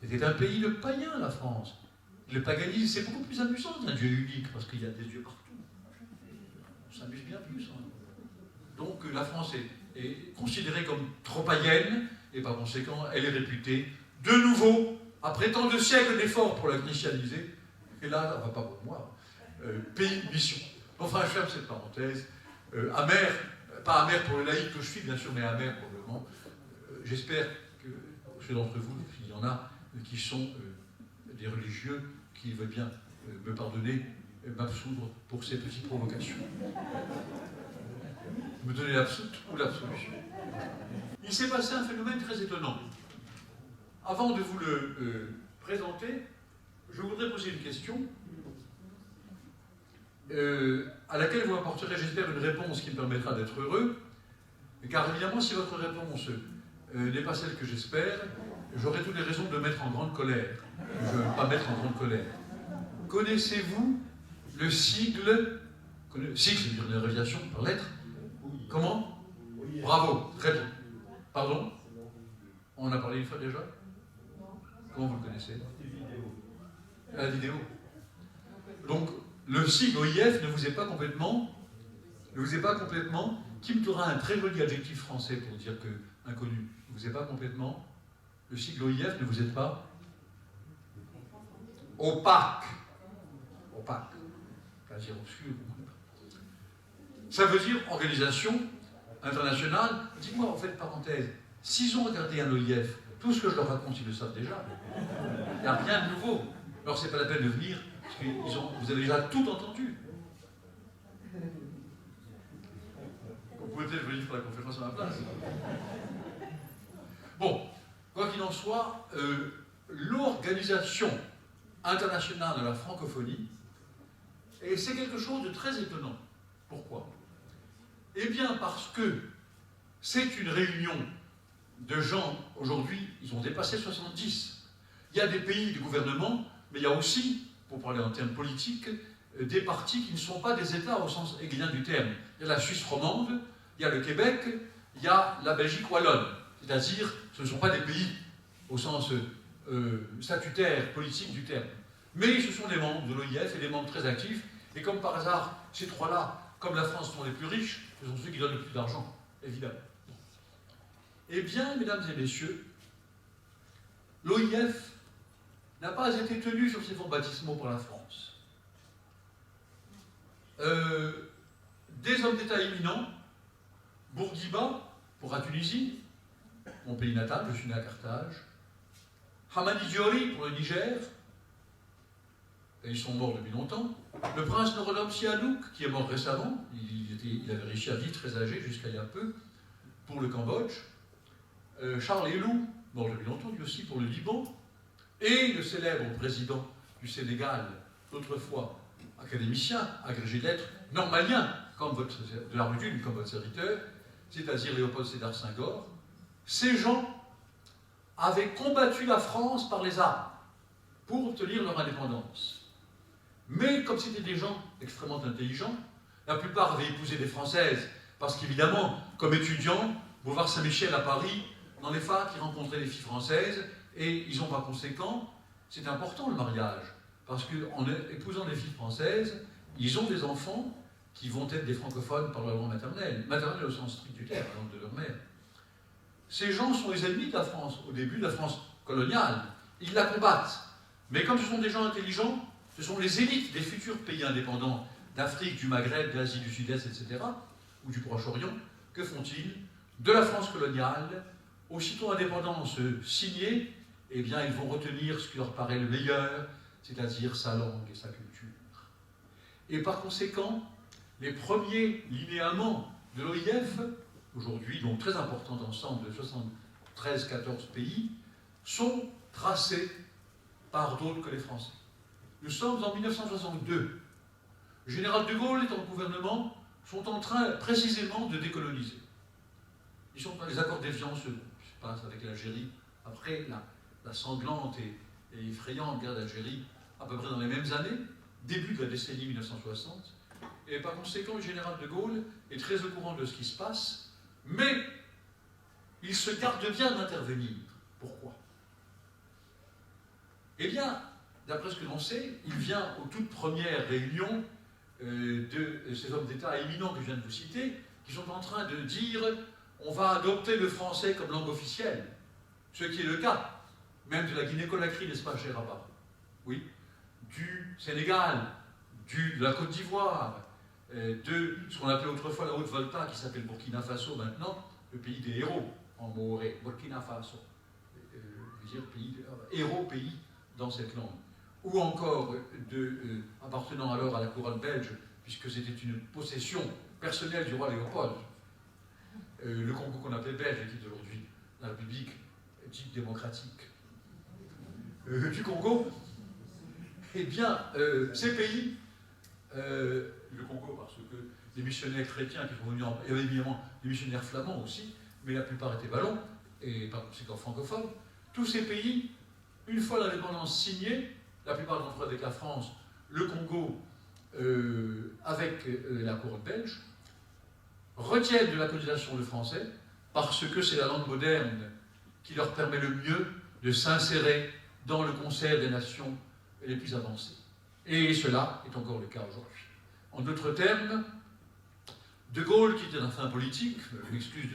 était un pays de païens, la France. Le paganisme, c'est beaucoup plus amusant d'un Dieu unique, parce qu'il y a des dieux partout. On s'amuse bien plus. Hein. Donc la France est considérée comme trop païenne, et par conséquent, elle est réputée, de nouveau, après tant de siècles d'efforts pour la christianiser, et là, ça ne va pas pour moi, pays de mission. Enfin, je ferme cette parenthèse. Amer, pas amer pour le laïc que je suis, bien sûr, mais amer probablement. J'espère que ceux d'entre vous, s'il y en a, qui sont des religieux, qui veulent bien me pardonner, m'absoudre pour ces petites provocations. Me donner l'absoute ou l'absolution. Il s'est passé un phénomène très étonnant. Avant de vous le présenter, je voudrais poser une question à laquelle vous apporterez, j'espère, une réponse qui me permettra d'être heureux, car évidemment, si votre réponse n'est pas celle que j'espère, j'aurai toutes les raisons de mettre en grande colère. Je ne veux pas mettre en grande colère. Connaissez-vous le sigle, sigle, c'est-à-dire une abréviation par lettre? Comment? Bravo, très bien. Pardon? On en a parlé une fois déjà? Comment vous le connaissez? La vidéo. Donc, le sigle OIF ne vous est pas complètement, qui me donnera un très joli adjectif français pour dire que inconnu, ne vous est pas complètement, le sigle OIF ne vous est pas opaque. Opaque. Pas dire obscur. Ça veut dire organisation internationale. Dites-moi, en fait, parenthèse, s'ils ont regardé un OIF, tout ce que je leur raconte, ils le savent déjà. Il n'y a rien de nouveau. Alors, c'est pas la peine de venir, parce que vous avez déjà tout entendu. Vous pouvez peut-être venir pour la conférence à ma place. Bon, quoi qu'il en soit, l'organisation internationale de la francophonie, et c'est quelque chose de très étonnant. Pourquoi? Eh bien, parce que c'est une réunion de gens, aujourd'hui, ils ont dépassé 70. Il y a des pays, des gouvernements, mais il y a aussi, pour parler en termes politiques, des partis qui ne sont pas des États au sens hegelien du terme. Il y a la Suisse romande, il y a le Québec, il y a la Belgique wallonne. C'est-à-dire, ce ne sont pas des pays au sens statutaire, politique du terme. Mais ce sont des membres de l'OIF et des membres très actifs. Et comme par hasard, ces trois-là, comme la France, sont les plus riches, ce sont ceux qui donnent le plus d'argent, évidemment. Eh bien, mesdames et messieurs, l'OIF n'a pas été tenu sur ses fonds baptismaux par la France. Des hommes d'État éminents, Bourguiba, pour la Tunisie, mon pays natal, je suis né à Carthage, Hamadi Diori, pour le Niger, et ils sont morts depuis longtemps, le prince Norodom Sihanouk, qui est mort récemment, il avait réussi à vivre très âgé jusqu'à il y a peu, pour le Cambodge, Charles Elou, mort depuis longtemps, lui aussi pour le Liban, et le célèbre président du Sénégal, autrefois académicien, agrégé de lettres, normalien, comme de la Rudune, comme votre serviteur, c'est-à-dire Léopold Sédar Senghor. Ces gens avaient combattu la France par les armes pour obtenir leur indépendance. Mais comme c'était des gens extrêmement intelligents, la plupart avaient épousé des Françaises, parce qu'évidemment, comme étudiants, Boulevard Saint-Michel à Paris, dans les facs, ils rencontraient des filles françaises, et ils ont par conséquent, c'est important le mariage, parce qu'en épousant des filles françaises, ils ont des enfants qui vont être des francophones par leur langue maternelle au sens strict du terme, la langue de leur mère. Ces gens sont les ennemis de la France, au début de la France coloniale. Ils la combattent. Mais comme ce sont des gens intelligents, ce sont les élites des futurs pays indépendants d'Afrique, du Maghreb, de l'Asie du Sud-Est, etc., ou du Proche-Orient. Que font-ils? De la France coloniale, aussitôt indépendance signée, eh bien, ils vont retenir ce qui leur paraît le meilleur, c'est-à-dire sa langue et sa culture. Et par conséquent, les premiers linéaments de l'OIF, aujourd'hui donc très important ensemble de 73-14 pays, sont tracés par d'autres que les Français. Nous sommes en 1962. Le général de Gaulle et le gouvernement sont en train précisément de décoloniser. Ils sont dans les accords d'éviance, je passe avec l'Algérie, après la sanglante et effrayante guerre d'Algérie, à peu près dans les mêmes années, début de la décennie 1960. Et par conséquent, le général de Gaulle est très au courant de ce qui se passe, mais il se garde bien d'intervenir. Pourquoi? Eh bien, d'après ce que l'on sait, il vient aux toutes premières réunions de ces hommes d'État éminents que je viens de vous citer, qui sont en train de dire on va adopter le français comme langue officielle, ce qui est le cas, même de la Guinée-Conakry, n'est-ce pas, cher Abba? Oui. Du Sénégal, de la Côte d'Ivoire, de ce qu'on appelait autrefois la Haute-Volta, qui s'appelle Burkina Faso maintenant, le pays des héros, en maoré, Burkina Faso, je veux dire héros pays dans cette langue. Ou encore appartenant alors à la couronne belge, puisque c'était une possession personnelle du roi Léopold. Le Congo qu'on appelait belge, qui est aujourd'hui la République dite démocratique du Congo. Eh bien, ces pays, le Congo, parce que les missionnaires chrétiens qui sont venus, il y avait évidemment des missionnaires flamands aussi, mais la plupart étaient wallons, et par conséquent francophones, tous ces pays, une fois l'indépendance signée, la plupart d'entre eux avec la France, le Congo avec la couronne belge, retiennent de la colonisation le français, parce que c'est la langue moderne qui leur permet le mieux de s'insérer dans le concert des nations les plus avancées. Et cela est encore le cas aujourd'hui. En d'autres termes, De Gaulle, qui était un fin politique, je m'excuse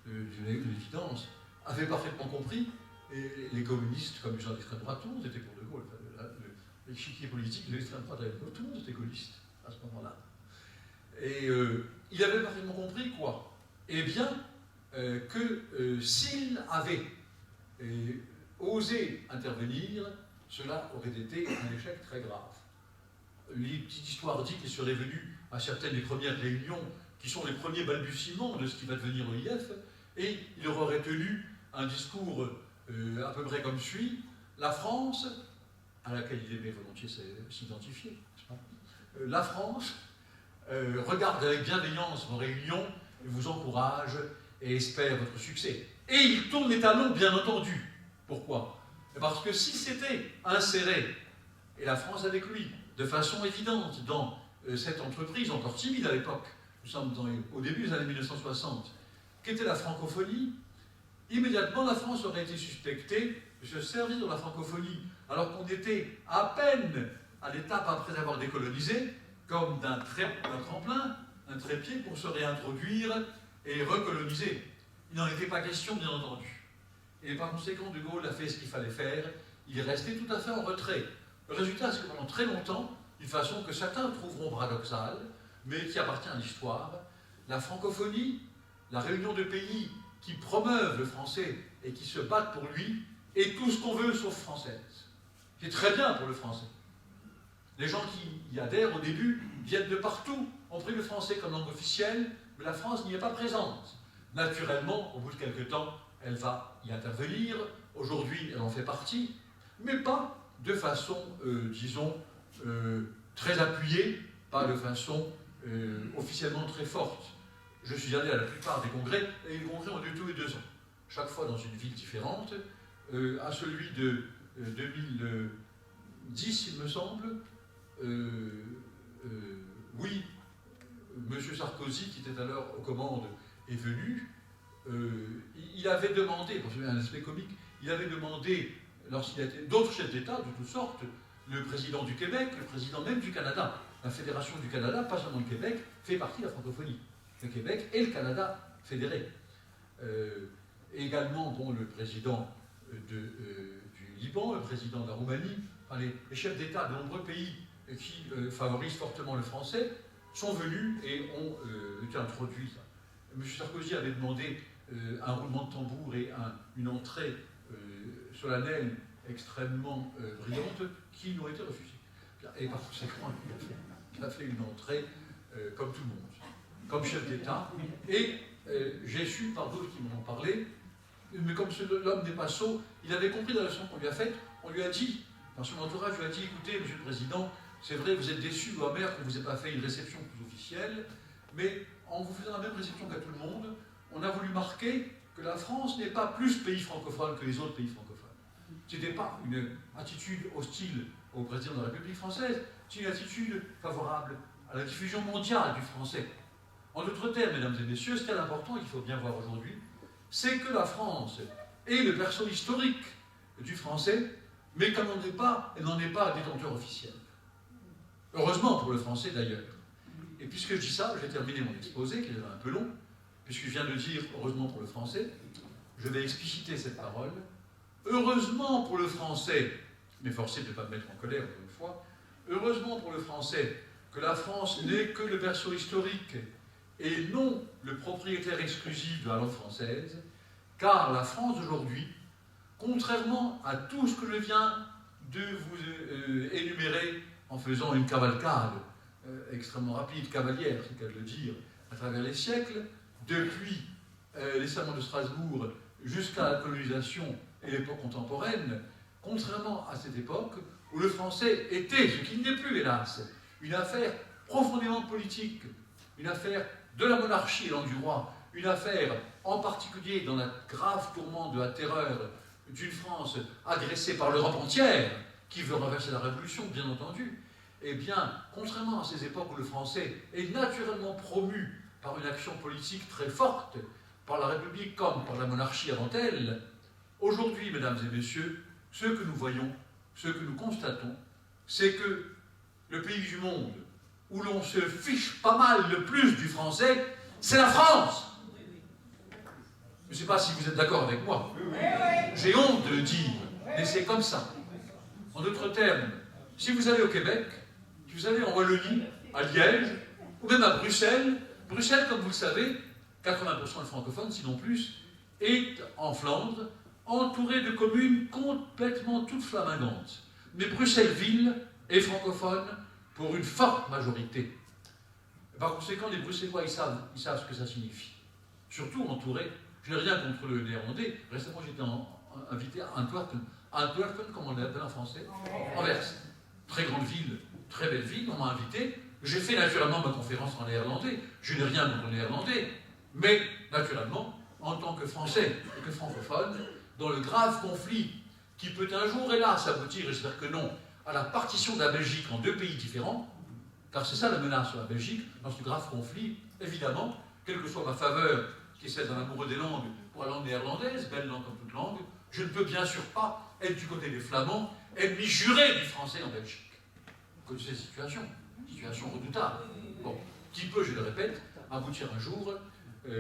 de l'évidence, avait parfaitement compris, et les communistes, comme les gens d'extrême droite, tout le monde était pour De Gaulle. L'échiquier politique de l'extrême droite, tout le monde était gaulliste à ce moment-là. Et il avait parfaitement compris quoi? Eh bien, que s'il avait osé intervenir, cela aurait été un échec très grave. Les petites histoires dites, il serait venu à certaines des premières réunions, qui sont les premiers balbutiements de ce qui va devenir l'OIF, et il aurait tenu un discours à peu près comme suit: la France, à laquelle il aimait volontiers s'identifier, la France regarde avec bienveillance vos réunions, vous encourage et espère votre succès. Et il tourne les talons, bien entendu. Pourquoi? Parce que si c'était inséré, et la France avec lui, de façon évidente, dans cette entreprise, encore timide à l'époque, nous sommes au début des années 1960, qu'était la francophonie, immédiatement la France aurait été suspectée de se servir de la francophonie, alors qu'on était à peine à l'étape après avoir décolonisé, comme d'un tremplin, un trépied pour se réintroduire et recoloniser. Il n'en était pas question, bien entendu. Et par conséquent, De Gaulle a fait ce qu'il fallait faire. Il est resté tout à fait en retrait. Le résultat, c'est que pendant très longtemps, d'une façon que certains trouveront paradoxale, mais qui appartient à l'histoire, la francophonie, la réunion de pays qui promeuvent le français et qui se battent pour lui, est tout ce qu'on veut sauf française. C'est très bien pour le français. Les gens qui y adhèrent au début viennent de partout, ont pris le français comme langue officielle, mais la France n'y est pas présente. Naturellement, au bout de quelques temps, elle va y intervenir. Aujourd'hui, elle en fait partie, mais pas de façon, disons, très appuyée, pas de façon officiellement très forte. Je suis allé à la plupart des congrès, et les congrès ont lieu tous les 2 ans, chaque fois dans une ville différente. À celui de 2010, il me semble, oui, M. Sarkozy, qui était alors aux commandes, est venu. Il avait demandé, pour un aspect comique, il avait demandé, lorsqu'il a été d'autres chefs d'État de toutes sortes, le président du Québec, le président même du Canada. La Fédération du Canada, pas seulement le Québec, fait partie de la francophonie. Le Québec et le Canada fédérés. Également, bon, le président du Liban, le président de la Roumanie, enfin, les chefs d'État de nombreux pays qui favorisent fortement le français sont venus et ont introduit ça. M. Sarkozy avait demandé un roulement de tambour et une entrée solennelle extrêmement brillante qui nous a été refusée. Et par conséquent, il a fait une entrée comme tout le monde, comme chef d'État. Et j'ai su par d'autres qui m'en ont parlé, mais comme l'homme n'est pas sot, il avait compris la leçon qu'on lui a faite. On lui a dit, dans son entourage, lui a dit, écoutez, Monsieur le Président, c'est vrai, vous êtes déçu ou amer qu'on ne vous ait pas fait une réception plus officielle, mais en vous faisant la même réception qu'à tout le monde, on a voulu marquer que la France n'est pas plus pays francophone que les autres pays francophones. Ce n'était pas une attitude hostile au président de la République française, c'est une attitude favorable à la diffusion mondiale du français. En d'autres termes, mesdames et messieurs, ce qui est important, il faut bien voir aujourd'hui, c'est que la France est le berceau historique du français, mais qu'elle n'en est pas détenteur officiel. Heureusement pour le français d'ailleurs. Et puisque je dis ça, je vais terminer mon exposé, qui est un peu long, puisque je viens de dire heureusement pour le français, je vais expliciter cette parole. Heureusement pour le français, mais forcé de ne pas me mettre en colère encore une fois, heureusement pour le français que la France n'est que le berceau historique et non le propriétaire exclusif de la langue française, car la France d'aujourd'hui, contrairement à tout ce que je viens de vous énumérer en faisant une cavalcade extrêmement rapide, cavalière, c'est qu'à le dire, à travers les siècles, depuis les sermons de Strasbourg jusqu'à la colonisation et l'époque contemporaine, contrairement à cette époque où le français était, ce qu'il n'est plus hélas, une affaire profondément politique, une affaire de la monarchie et non du roi, une affaire en particulier dans la grave tourmente de la terreur d'une France agressée par l'Europe entière, qui veut renverser la Révolution, bien entendu, eh bien, contrairement à ces époques où le français est naturellement promu par une action politique très forte, par la République comme par la monarchie avant elle, aujourd'hui, mesdames et messieurs, ce que nous voyons, ce que nous constatons, c'est que le pays du monde où l'on se fiche pas mal le plus du français, c'est la France. Je ne sais pas si vous êtes d'accord avec moi. J'ai honte de le dire, mais c'est comme ça. En d'autres termes, si vous allez au Québec, si vous allez en Wallonie, à Liège, ou même à Bruxelles, Bruxelles, comme vous le savez, 80% de francophones, sinon plus, est en Flandre, entourée de communes complètement toutes flamingantes. Mais Bruxelles-Ville est francophone pour une forte majorité. Par conséquent, les Bruxellois, ils savent ce que ça signifie. Surtout entourés, je n'ai rien contre le néerlandais. Récemment, j'étais invité à Antwerpen, comme on l'appelle en français, Anvers. Très grande ville, très belle ville, on m'a invité. J'ai fait naturellement ma conférence en néerlandais. Je n'ai rien contre le néerlandais. Mais, naturellement, en tant que français et que francophone, dans le grave conflit qui peut un jour, hélas, aboutir, et j'espère que non, à la partition de la Belgique en 2 pays différents, car c'est ça la menace sur la Belgique, dans ce grave conflit, évidemment, quelle que soit ma faveur, qui est celle d'un amoureux des langues pour la langue néerlandaise, belle langue comme toute langue, je ne peux bien sûr pas être du côté des Flamands, ennemi juré du français en Belgique. Vous connaissez cette situation. situation redoutable. Bon, qui peut, je le répète, aboutir un jour,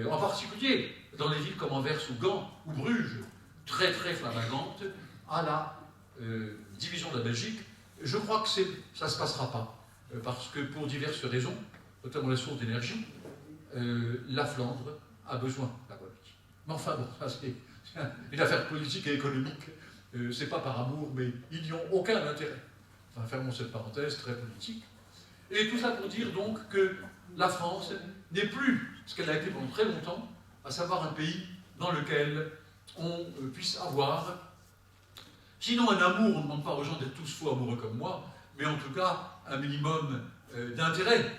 en particulier dans les villes comme Anvers ou Gand ou Bruges, très très flamboyantes, à la division de la Belgique. Je crois que ça ne se passera pas, parce que pour diverses raisons, notamment la source d'énergie, la Flandre a besoin de la politique. Mais enfin, bon, ça c'est une affaire politique et économique, c'est pas par amour, mais ils n'y ont aucun intérêt. Enfin, fermons cette parenthèse très politique. Et tout ça pour dire donc que la France n'est plus ce qu'elle a été pendant très longtemps, à savoir un pays dans lequel on puisse avoir, sinon un amour, on ne demande pas aux gens d'être tous faux amoureux comme moi, mais en tout cas un minimum d'intérêt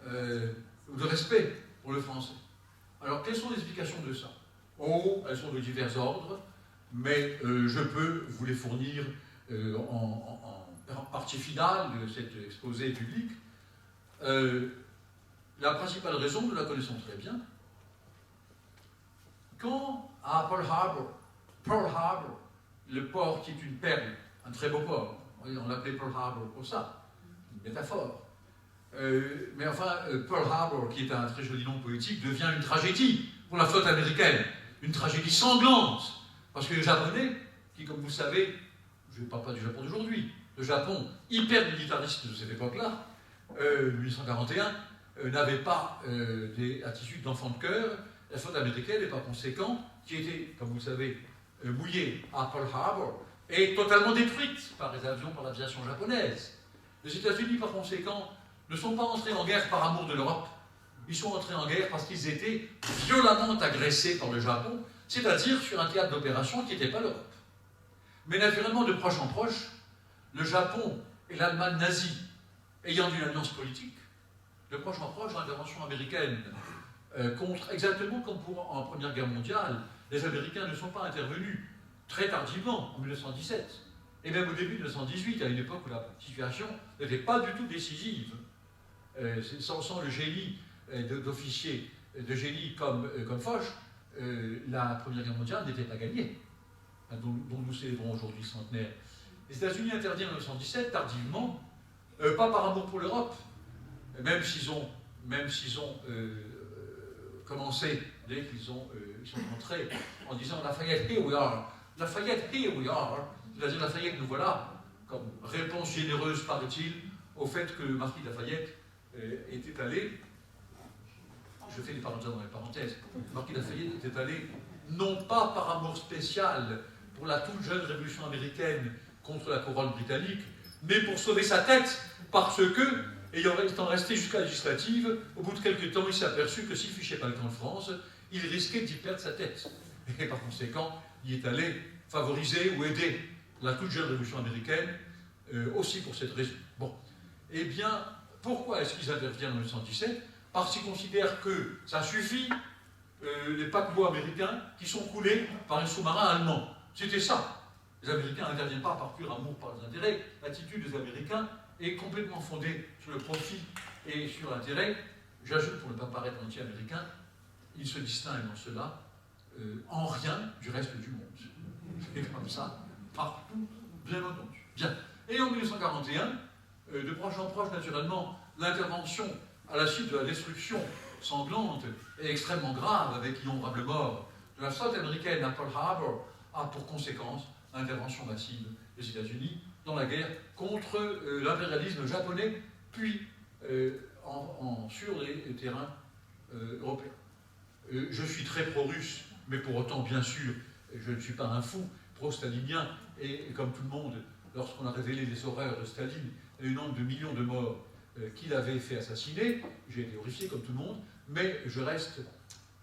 ou de respect pour le français. Alors quelles sont les explications de ça? Oh, elles sont de divers ordres, mais je peux vous les fournir en partie finale de cet exposé public. La principale raison, nous la connaissons très bien. Quand à Pearl Harbor, le port qui est une perle, un très beau port, on l'appelait Pearl Harbor pour ça, une métaphore. Mais enfin, Pearl Harbor, qui est un très joli nom poétique, devient une tragédie pour la flotte américaine, une tragédie sanglante, parce que les Japonais, qui comme vous le savez, je ne parle pas du Japon d'aujourd'hui, le Japon hyper militariste de cette époque-là, 1841, n'avait pas des attitudes d'enfant de cœur. La flotte américaine, et par conséquent, qui était, comme vous le savez, mouillée à Pearl Harbor, est totalement détruite par les avions, par l'aviation japonaise. Les États-Unis, par conséquent, ne sont pas entrés en guerre par amour de l'Europe. Ils sont entrés en guerre parce qu'ils étaient violemment agressés par le Japon, c'est-à-dire sur un théâtre d'opération qui n'était pas l'Europe. Mais naturellement, de proche en proche, le Japon et l'Allemagne nazie ayant une alliance politique, de proche en proche, l'intervention américaine contre, exactement comme en Première Guerre mondiale, les Américains ne sont pas intervenus très tardivement, en 1917, et même au début de 1918, à une époque où la situation n'était pas du tout décisive. Sans le génie d'officiers de génie comme Foch, la Première Guerre mondiale n'était pas gagnée, dont nous célébrons aujourd'hui le centenaire. Les États-Unis interviennent en 1917, tardivement, pas par amour pour l'Europe, même s'ils ont commencé, dès qu'ils sont rentrés, en disant Lafayette, here we are. Lafayette, here we are. C'est-à-dire Lafayette, nous voilà, comme réponse généreuse, paraît-il, au fait que le marquis de Lafayette était allé, je fais des parenthèses dans les parenthèses, le marquis de Lafayette était allé, non pas par amour spécial pour la toute jeune révolution américaine contre la couronne britannique, mais pour sauver sa tête, parce que, étant resté jusqu'à la législative, au bout de quelques temps, il s'est aperçu que s'il fichait pas le camp de France, il risquait d'y perdre sa tête. Et par conséquent, il est allé favoriser ou aider la toute jeune révolution américaine, aussi pour cette raison. Bon. Eh bien, pourquoi est-ce qu'ils interviennent en 1917? Parce qu'ils considèrent que ça suffit, les paquebots américains qui sont coulés par un sous-marin allemand. C'était ça. Les Américains n'interviennent pas par pur amour, par les intérêts. L'attitude des Américains est complètement fondée sur le profit et sur l'intérêt. J'ajoute, pour ne pas paraître anti-américain, ils se distinguent dans cela en rien du reste du monde. C'est comme ça, partout, bien entendu. Bien. Et en 1941, de proche en proche, naturellement, l'intervention à la suite de la destruction sanglante et extrêmement grave, avec l'innombrable mort de la flotte américaine à Pearl Harbor, a pour conséquence l'intervention massive des États-Unis dans la guerre contre l'impérialisme japonais, puis sur les terrains européens. Je suis très pro-russe, mais pour autant, bien sûr, je ne suis pas un fou, pro-stalinien, et comme tout le monde, lorsqu'on a révélé les horreurs de Staline et le nombre de millions de morts qu'il avait fait assassiner, j'ai été horrifié comme tout le monde, mais je reste,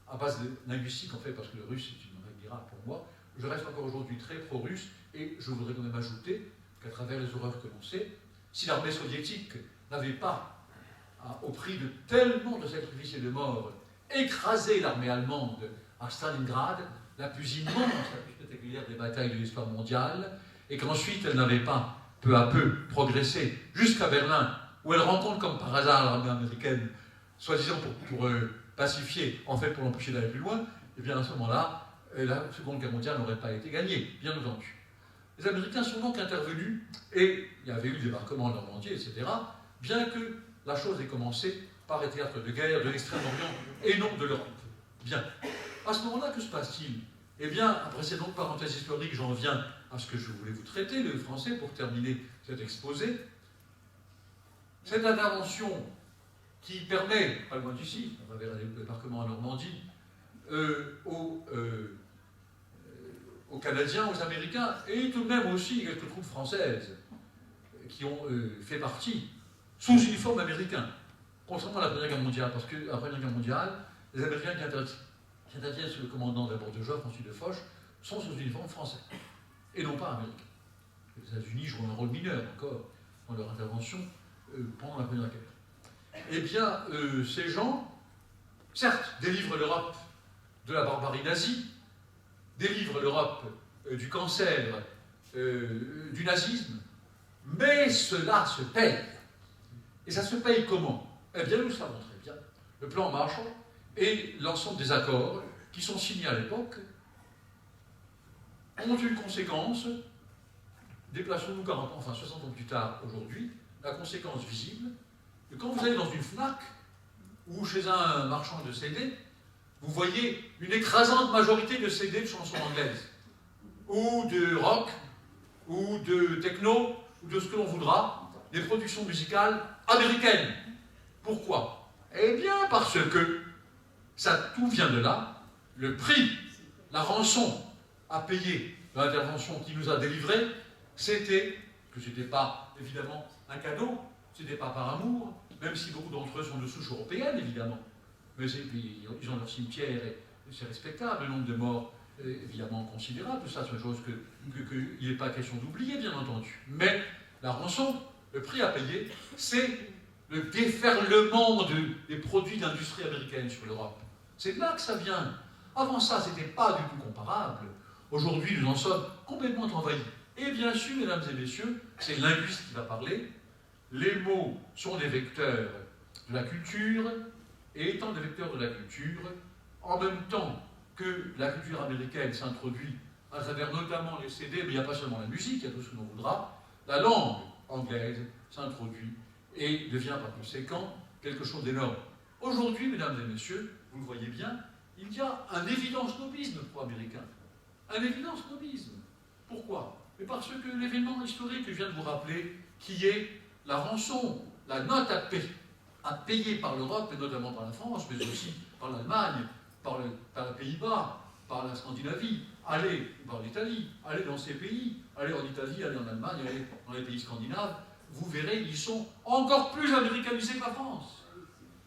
à base de linguistique en fait, parce que le russe est une règle miracle pour moi, je reste encore aujourd'hui très pro-russe, et je voudrais quand même ajouter qu'à travers les horreurs que l'on sait, si l'armée soviétique n'avait pas, au prix de tellement de sacrifices et de morts, écrasé l'armée allemande à Stalingrad, la plus immense, la plus spectaculaire des batailles de l'histoire mondiale, et qu'ensuite elle n'avait pas, peu à peu, progressé jusqu'à Berlin, où elle rencontre comme par hasard l'armée américaine, soi-disant pour pacifier, en fait pour l'empêcher d'aller plus loin, et bien à ce moment-là, la Seconde Guerre mondiale n'aurait pas été gagnée, bien entendu. Les Américains sont donc intervenus, et il y avait eu le débarquement en Normandie, etc., bien que la chose est commencée par les théâtres de guerre de l'Extrême-Orient et non de l'Europe. Bien. À ce moment-là, que se passe-t-il? Eh bien, après cette longue parenthèse historique, j'en viens à ce que je voulais vous traiter, le français, pour terminer cet exposé. Cette intervention qui permet, pas loin d'ici, à travers le débarquement en Normandie, aux Canadiens, aux Américains, et tout de même aussi quelques troupes françaises qui ont fait partie, sous uniforme américain, contrairement à la Première Guerre mondiale, parce qu'à la Première Guerre mondiale, les Américains qui interviennent sous le commandement d'abord de Joffre, ensuite de Foch, sont sous uniforme français, et non pas américain. Les États-Unis jouent un rôle mineur encore dans leur intervention pendant la Première Guerre. Eh bien, ces gens, certes, délivrent l'Europe de la barbarie nazie, délivrent l'Europe du cancer, du nazisme, mais cela se paye. Et ça se paye comment? Eh bien, nous le savons très bien. Le plan Marshall et l'ensemble des accords qui sont signés à l'époque ont une conséquence, déplaçons-nous 40 ans, enfin 60 ans plus tard aujourd'hui, la conséquence visible, que quand vous allez dans une FNAC ou chez un marchand de CD, vous voyez une écrasante majorité de CD de chansons anglaises, ou de rock, ou de techno, ou de ce que l'on voudra, des productions musicales américaines. Pourquoi? Eh bien parce que, ça tout vient de là, le prix, la rançon à payer dans l'intervention qui nous a délivrés, c'était, que ce n'était pas évidemment un cadeau, ce n'était pas par amour, même si beaucoup d'entre eux sont de souche européenne évidemment, mais ils ont leur cimetière et c'est respectable, le nombre de morts évidemment considérable, tout ça c'est une chose qu'il n'est pas question d'oublier bien entendu, mais la rançon, le prix à payer, c'est le déferlement des produits d'industrie américaine sur l'Europe. C'est de là que ça vient. Avant ça, ce n'était pas du tout comparable. Aujourd'hui, nous en sommes complètement envahis. Et bien sûr, mesdames et messieurs, c'est le linguiste qui va parler. Les mots sont des vecteurs de la culture, et étant des vecteurs de la culture, en même temps que la culture américaine s'introduit à travers notamment les CD, mais il n'y a pas seulement la musique, il y a tout ce que l'on voudra, la langue anglaise s'introduit et devient par conséquent quelque chose d'énorme. Aujourd'hui, mesdames et messieurs, vous le voyez bien, il y a un évident snobisme pro-américain. Un évident snobisme. Pourquoi? Mais parce que l'événement historique que je viens de vous rappeler, qui est la rançon, la note à payer par l'Europe, et notamment par la France, mais aussi par l'Allemagne, par les Pays-Bas, par la Scandinavie, allez par l'Italie, allez dans ces pays, allez en Italie, allez en Allemagne, allez dans les pays scandinaves, vous verrez, ils sont encore plus américanisés que la France,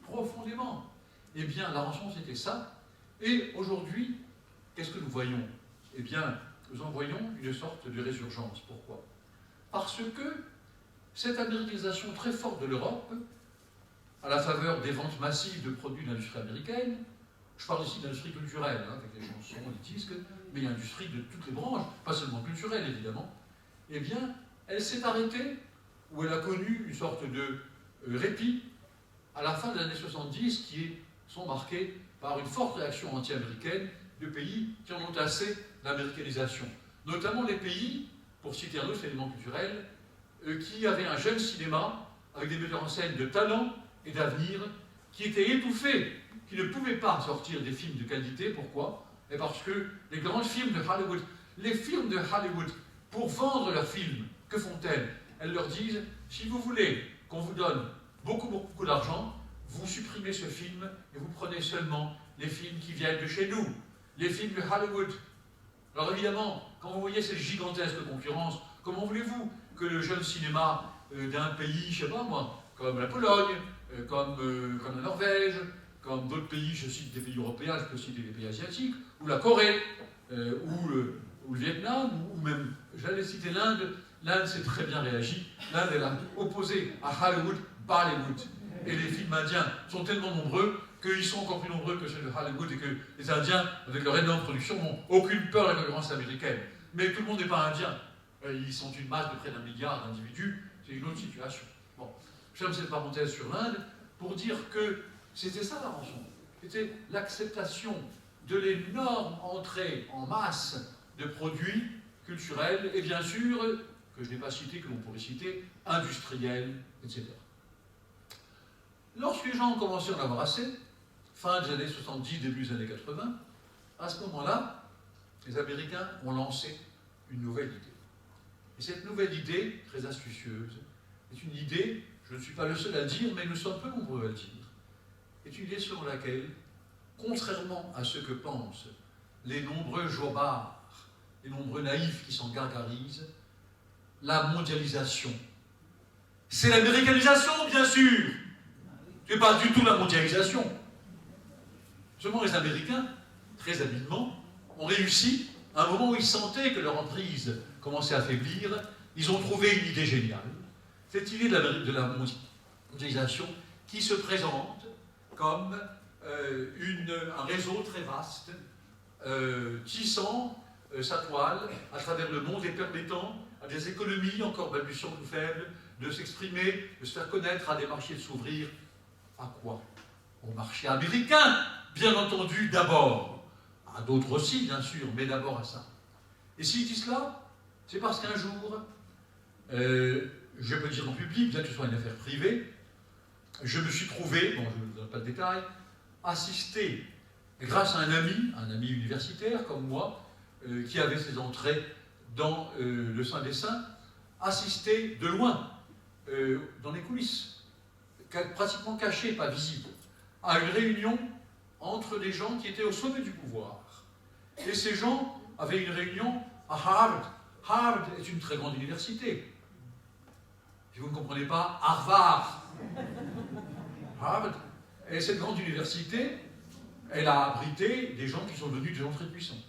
profondément. Eh bien, la rançon, c'était ça. Et aujourd'hui, qu'est-ce que nous voyons? Eh bien, nous en voyons une sorte de résurgence. Pourquoi? Parce que cette américanisation très forte de l'Europe, à la faveur des ventes massives de produits de l'industrie américaine, je parle ici d'industrie culturelle, hein, avec les chansons, les disques, mais industrie de toutes les branches, pas seulement culturelle évidemment, eh bien, elle s'est arrêtée, où elle a connu une sorte de répit à la fin des années 70, qui sont marquées par une forte réaction anti-américaine de pays qui en ont assez l'américanisation. Notamment les pays, pour citer un autre élément culturel, qui avaient un jeune cinéma avec des metteurs en scène de talent et d'avenir, qui étaient étouffés, qui ne pouvaient pas sortir des films de qualité. Pourquoi? Et parce que les grands films de Hollywood, les films de Hollywood, pour vendre leurs films, que font-elles? Elles leur disent, si vous voulez qu'on vous donne beaucoup d'argent, vous supprimez ce film et vous prenez seulement les films qui viennent de chez nous, les films de Hollywood. Alors évidemment, quand vous voyez cette gigantesque concurrence, comment voulez-vous que le jeune cinéma d'un pays, je ne sais pas moi, comme la Pologne, comme la Norvège, comme d'autres pays, je cite des pays européens, je peux citer des pays asiatiques, ou la Corée, ou le Vietnam, ou même, j'allais citer l'Inde. L'Inde s'est très bien réagi. L'Inde, elle a opposé à Hollywood, Bollywood. Et les films indiens sont tellement nombreux qu'ils sont encore plus nombreux que ceux de Hollywood et que les Indiens, avec leur énorme production, n'ont aucune peur de la concurrence américaine. Mais tout le monde n'est pas indien. Ils sont une masse de près d'1 milliard d'individus. C'est une autre situation. Bon, je ferme cette parenthèse sur l'Inde pour dire que c'était ça la rançon. C'était l'acceptation de l'énorme entrée en masse de produits culturels et bien sûr, que je n'ai pas cité, que l'on pourrait citer, industriels, etc. Lorsque les gens ont commencé à en avoir assez, fin des années 70, début des années 80, à ce moment-là, les Américains ont lancé une nouvelle idée. Et cette nouvelle idée, très astucieuse, est une idée, je ne suis pas le seul à le dire, mais nous sommes peu nombreux à le dire, est une idée selon laquelle, contrairement à ce que pensent les nombreux jobards, les nombreux naïfs qui s'en gargarisent, la mondialisation, c'est l'américanisation, bien sûr. Ce n'est pas du tout la mondialisation. Seulement les Américains, très habilement, ont réussi, à un moment où ils sentaient que leur emprise commençait à faiblir, ils ont trouvé une idée géniale. Cette idée de la mondialisation qui se présente comme un réseau très vaste, tissant sa toile à travers le monde et permettant à des économies encore balbutiantes ou faibles de s'exprimer, de se faire connaître, à des marchés de s'ouvrir. À quoi? Au marché américain, bien entendu, d'abord. À d'autres aussi, bien sûr, mais d'abord à ça. Et si je dis cela, c'est parce qu'un jour, je peux le dire en public, bien que ce soit une affaire privée, je me suis trouvé, bon, je ne vous donne pas de détails, assisté, grâce à un ami universitaire comme moi, qui avait ses entrées dans le Saint des Saints, assisté de loin, dans les coulisses, pratiquement caché, pas visible, à une réunion entre des gens qui étaient au sommet du pouvoir. Et ces gens avaient une réunion à Harvard. Harvard est une très grande université. Si vous ne comprenez pas, Harvard. Harvard est cette grande université, elle a abrité des gens qui sont devenus des gens très puissants.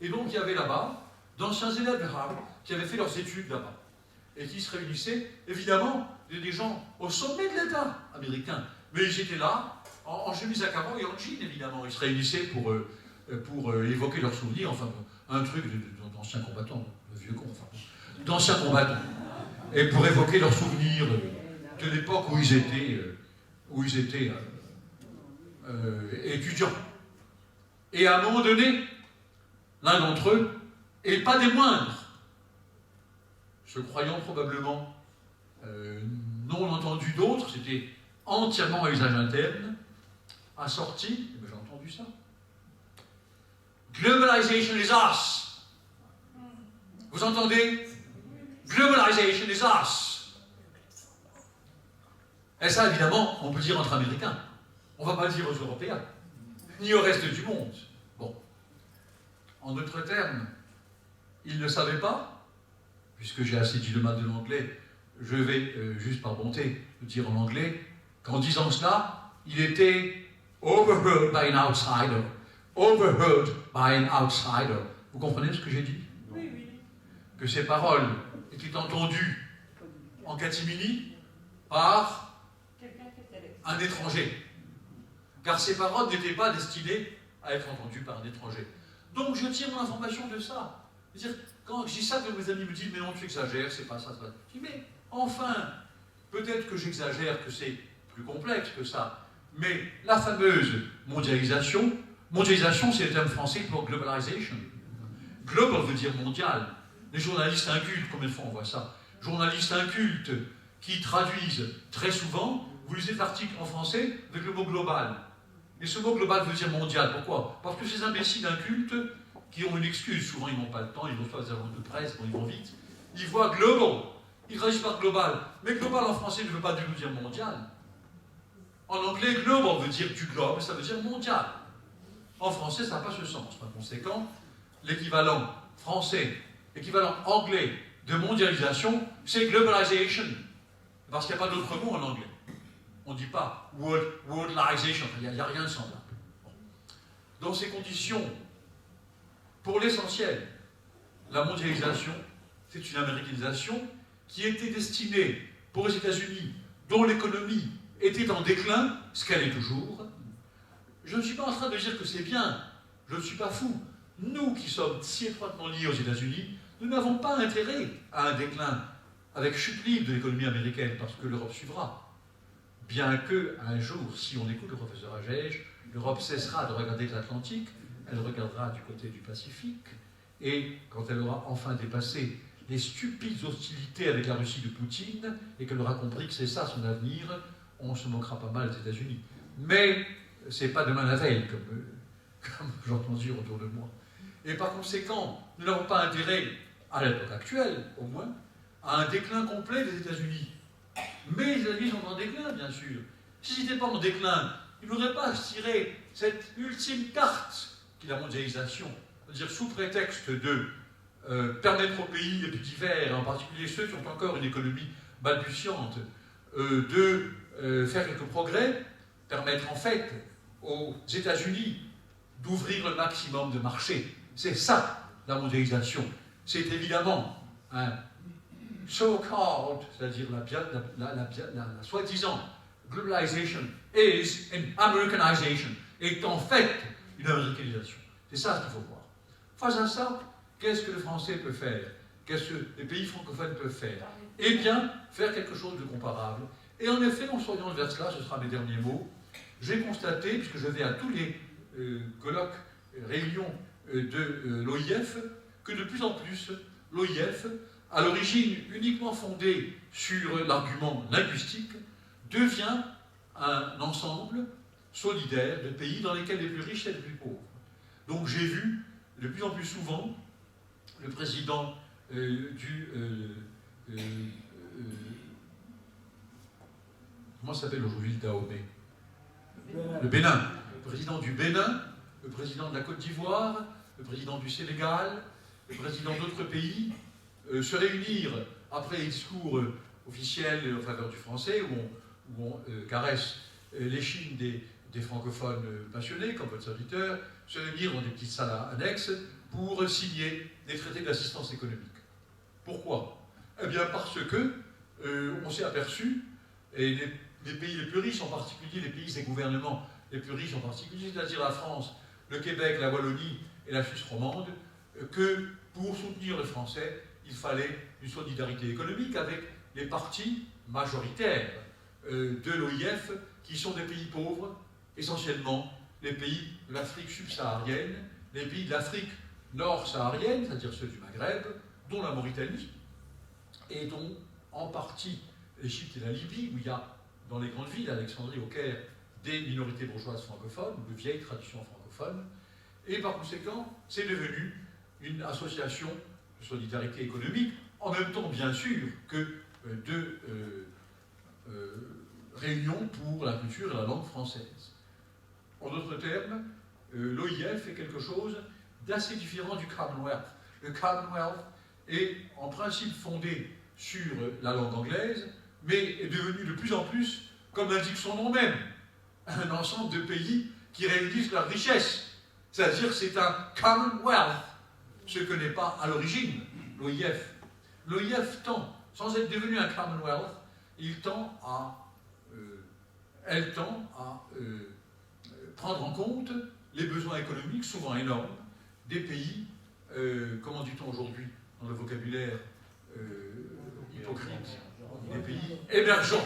Et donc il y avait là-bas d'anciens élèves de Harvard qui avaient fait leurs études là-bas et qui se réunissaient, évidemment, des gens au sommet de l'État américain. Mais ils étaient là, en chemise à carreaux et en jean, évidemment. Ils se réunissaient pour évoquer leurs souvenirs, enfin, un truc d'anciens combattants, le vieux con, enfin, d'anciens combattants. Et pour évoquer leurs souvenirs de l'époque où ils étaient étudiants. Et à un moment donné, l'un d'entre eux, et pas des moindres, se croyant probablement non entendu d'autres, c'était entièrement à usage interne, a sorti, j'ai entendu ça, Globalization is us. Vous entendez? Globalization is us. Et ça, évidemment, on peut dire entre Américains. On ne va pas le dire aux Européens, ni au reste du monde. Bon. En d'autres termes, ils ne savaient pas, puisque j'ai assez dit le mal de l'anglais, je vais, juste par bonté, le dire en anglais, qu'en disant cela, il était overheard by an outsider. Overheard by an outsider. Vous comprenez ce que j'ai dit? Oui, oui. Que ces paroles étaient entendues en catimini par un étranger. Car ces paroles n'étaient pas destinées à être entendues par un étranger. Donc je tire mon information de ça. C'est-à-dire, quand je dis ça, que mes amis me disent « mais non, tu exagères, c'est pas ça, c'est pas ça ». Je dis « mais enfin, peut-être que j'exagère, que c'est plus complexe que ça, mais la fameuse mondialisation, c'est le terme français pour globalization. Global veut dire mondial. Les journalistes incultes, combien de fois on voit ça? Journalistes incultes qui traduisent très souvent, vous lisez l'article en français avec le mot global. Et ce mot global veut dire mondial. Pourquoi? Parce que ces imbéciles incultes, qui ont une excuse, souvent ils n'ont pas le temps, ils reçoivent des annonces de presse, bon, ils vont vite, ils voient global, ils traduisent par global. Mais global en français ne veut pas du tout dire mondial. En anglais, global veut dire du globe, ça veut dire mondial. En français, ça n'a pas ce sens. Par conséquent, l'équivalent français, l'équivalent anglais de mondialisation, c'est globalization. Parce qu'il n'y a pas d'autre mot en anglais. On ne dit pas worldization, il n'y a rien de semblable. Dans ces conditions, pour l'essentiel, la mondialisation, c'est une américanisation qui était destinée pour les États-Unis, dont l'économie était en déclin, ce qu'elle est toujours. Je ne suis pas en train de dire que c'est bien, je ne suis pas fou. Nous qui sommes si étroitement liés aux États-Unis, nous n'avons pas intérêt à un déclin avec chute libre de l'économie américaine, parce que l'Europe suivra. Bien que, un jour, si on écoute le professeur Agege, l'Europe cessera de regarder l'Atlantique, elle regardera du côté du Pacifique, et quand elle aura enfin dépassé les stupides hostilités avec la Russie de Poutine, et qu'elle aura compris que c'est ça son avenir, on se moquera pas mal des États-Unis. Mais c'est pas demain la veille, comme j'entends dire autour de moi. Et par conséquent, nous n'avons pas intérêt, à l'époque actuelle au moins, à un déclin complet des États-Unis. Mais les États-Unis sont en déclin, bien sûr. S'ils n'étaient pas en déclin, ils n'auraient pas tiré cette ultime carte qui est la mondialisation, c'est-à-dire sous prétexte de permettre aux pays les plus divers, en particulier ceux qui ont encore une économie balbutiante, de faire quelques progrès, permettre en fait aux États-Unis d'ouvrir le maximum de marchés. C'est ça, la mondialisation. C'est évidemment un so-called, c'est-à-dire la soi-disant globalization is an Americanization, est en fait une américanisation. C'est ça qu'il faut voir. Face à ça, qu'est-ce que le français peut faire? Qu'est-ce que les pays francophones peuvent faire? Eh bien, faire quelque chose de comparable. Et en effet, en s'orientant vers cela, ce sera mes derniers mots, j'ai constaté, puisque je vais à tous les colloques, réunions de l'OIF, que de plus en plus, l'OIF, à l'origine uniquement fondée sur l'argument linguistique, devient un ensemble solidaire de pays dans lesquels les plus riches et les plus pauvres. Donc j'ai vu de plus en plus souvent le président comment s'appelle aujourd'hui le Dahomey? Le Bénin. Le président du Bénin, le président de la Côte d'Ivoire, le président du Sénégal, le président d'autres pays se réunir après les discours officiels en faveur du français où on caresse les chines des francophones passionnés, comme votre serviteur, se réunir dans des petites salles annexes pour signer des traités d'assistance économique. Pourquoi? Eh bien parce que on s'est aperçu, et les pays les plus riches en particulier, les pays et gouvernements les plus riches en particulier, c'est-à-dire la France, le Québec, la Wallonie et la Suisse romande, que pour soutenir le français, il fallait une solidarité économique avec les parties majoritaires de l'OIF, qui sont des pays pauvres, essentiellement les pays de l'Afrique subsaharienne, les pays de l'Afrique nord-saharienne, c'est-à-dire ceux du Maghreb, dont la Mauritanie, et dont en partie l'Égypte et la Libye, où il y a dans les grandes villes, Alexandrie, au Caire, des minorités bourgeoises francophones, ou de vieilles traditions francophones, et par conséquent, c'est devenu une association de solidarité économique, en même temps, bien sûr, que de réunions pour la culture et la langue française. En d'autres termes, l'OIF est quelque chose d'assez différent du Commonwealth. Le Commonwealth est en principe fondé sur la langue anglaise, mais est devenu de plus en plus, comme l'indique son nom même, un ensemble de pays qui réunissent leur richesse. C'est-à-dire que c'est un Commonwealth, ce que n'est pas à l'origine l'OIF. L'OIF tend, sans être devenu un Commonwealth, elle tend à prendre en compte les besoins économiques, souvent énormes, des pays, comment dit-on aujourd'hui dans le vocabulaire hypocrite, des pays émergents.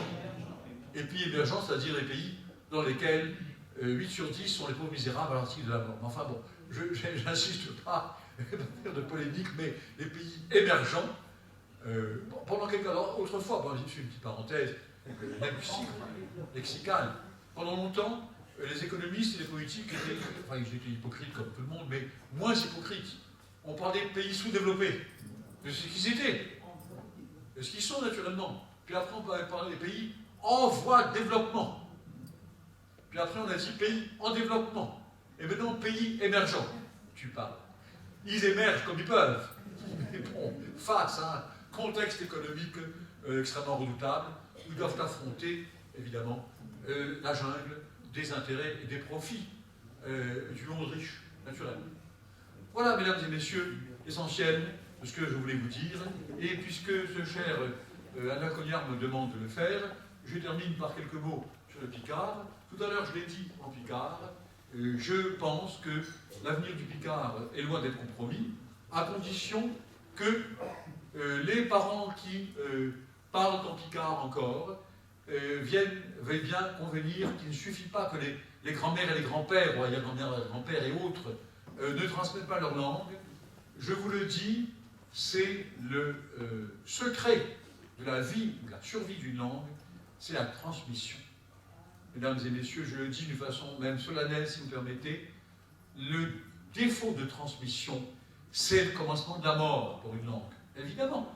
Et pays émergents, c'est-à-dire les pays dans lesquels 8 sur 10 sont les pauvres misérables à l'article de la mort. Enfin bon, je n'insiste pas faire de polémique, mais les pays émergents, pendant quelques temps, autrefois, bon, je fais une petite parenthèse, lexicale, pendant longtemps, les économistes et les politiques étaient, enfin ils étaient hypocrites comme tout le monde, mais moins hypocrites. On parlait de pays sous-développés, de ce qu'ils étaient, de ce qu'ils sont naturellement. Puis après on parlait des pays en voie de développement. Puis après on a dit pays en développement. Et maintenant pays émergents, tu parles. Ils émergent comme ils peuvent. Mais bon, face à un contexte économique extrêmement redoutable, où ils doivent affronter, évidemment, la jungle des intérêts et des profits du monde riche, naturellement. Voilà, mesdames et messieurs, l'essentiel de ce que je voulais vous dire. Et puisque ce cher Alain Cognard me demande de le faire, je termine par quelques mots sur le Picard. Tout à l'heure, je l'ai dit en Picard, je pense que l'avenir du Picard est loin d'être compromis, à condition que les parents qui parlent en Picard encore veuillent bien convenir qu'il ne suffit pas que les grands-mères et les grands-pères, ou les grands-mères et les grands-pères et autres, ne transmettent pas leur langue. Je vous le dis, c'est le secret de la vie ou de la survie d'une langue, c'est la transmission. mesdames et messieurs, je le dis d'une façon même solennelle, si vous permettez, le défaut de transmission, c'est le commencement de la mort pour une langue, évidemment.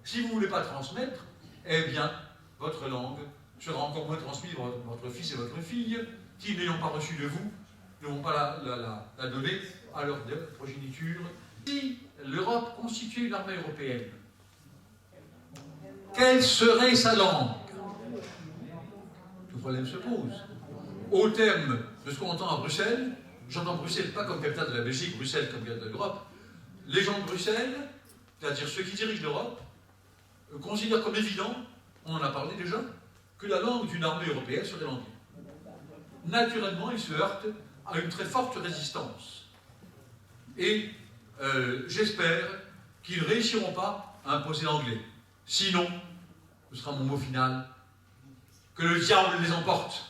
Si vous ne voulez pas transmettre, eh bien, votre langue sera encore moins transmise par votre fils et votre fille, qui, n'ayant pas reçu de vous, ne vont pas la donner à leur progéniture. Si l'Europe constituait une armée européenne, quelle serait sa langue? Tout problème se pose. Au terme de ce qu'on entend à Bruxelles, j'entends Bruxelles pas comme capitale de la Belgique, Bruxelles comme capitale de l'Europe. Les gens de Bruxelles, c'est-à-dire ceux qui dirigent l'Europe, considèrent comme évident, on en a parlé déjà, que la langue d'une armée européenne serait l'anglais. Naturellement, ils se heurtent à une très forte résistance. Et j'espère qu'ils ne réussiront pas à imposer l'anglais. Sinon, ce sera mon mot final, que le diable les emporte.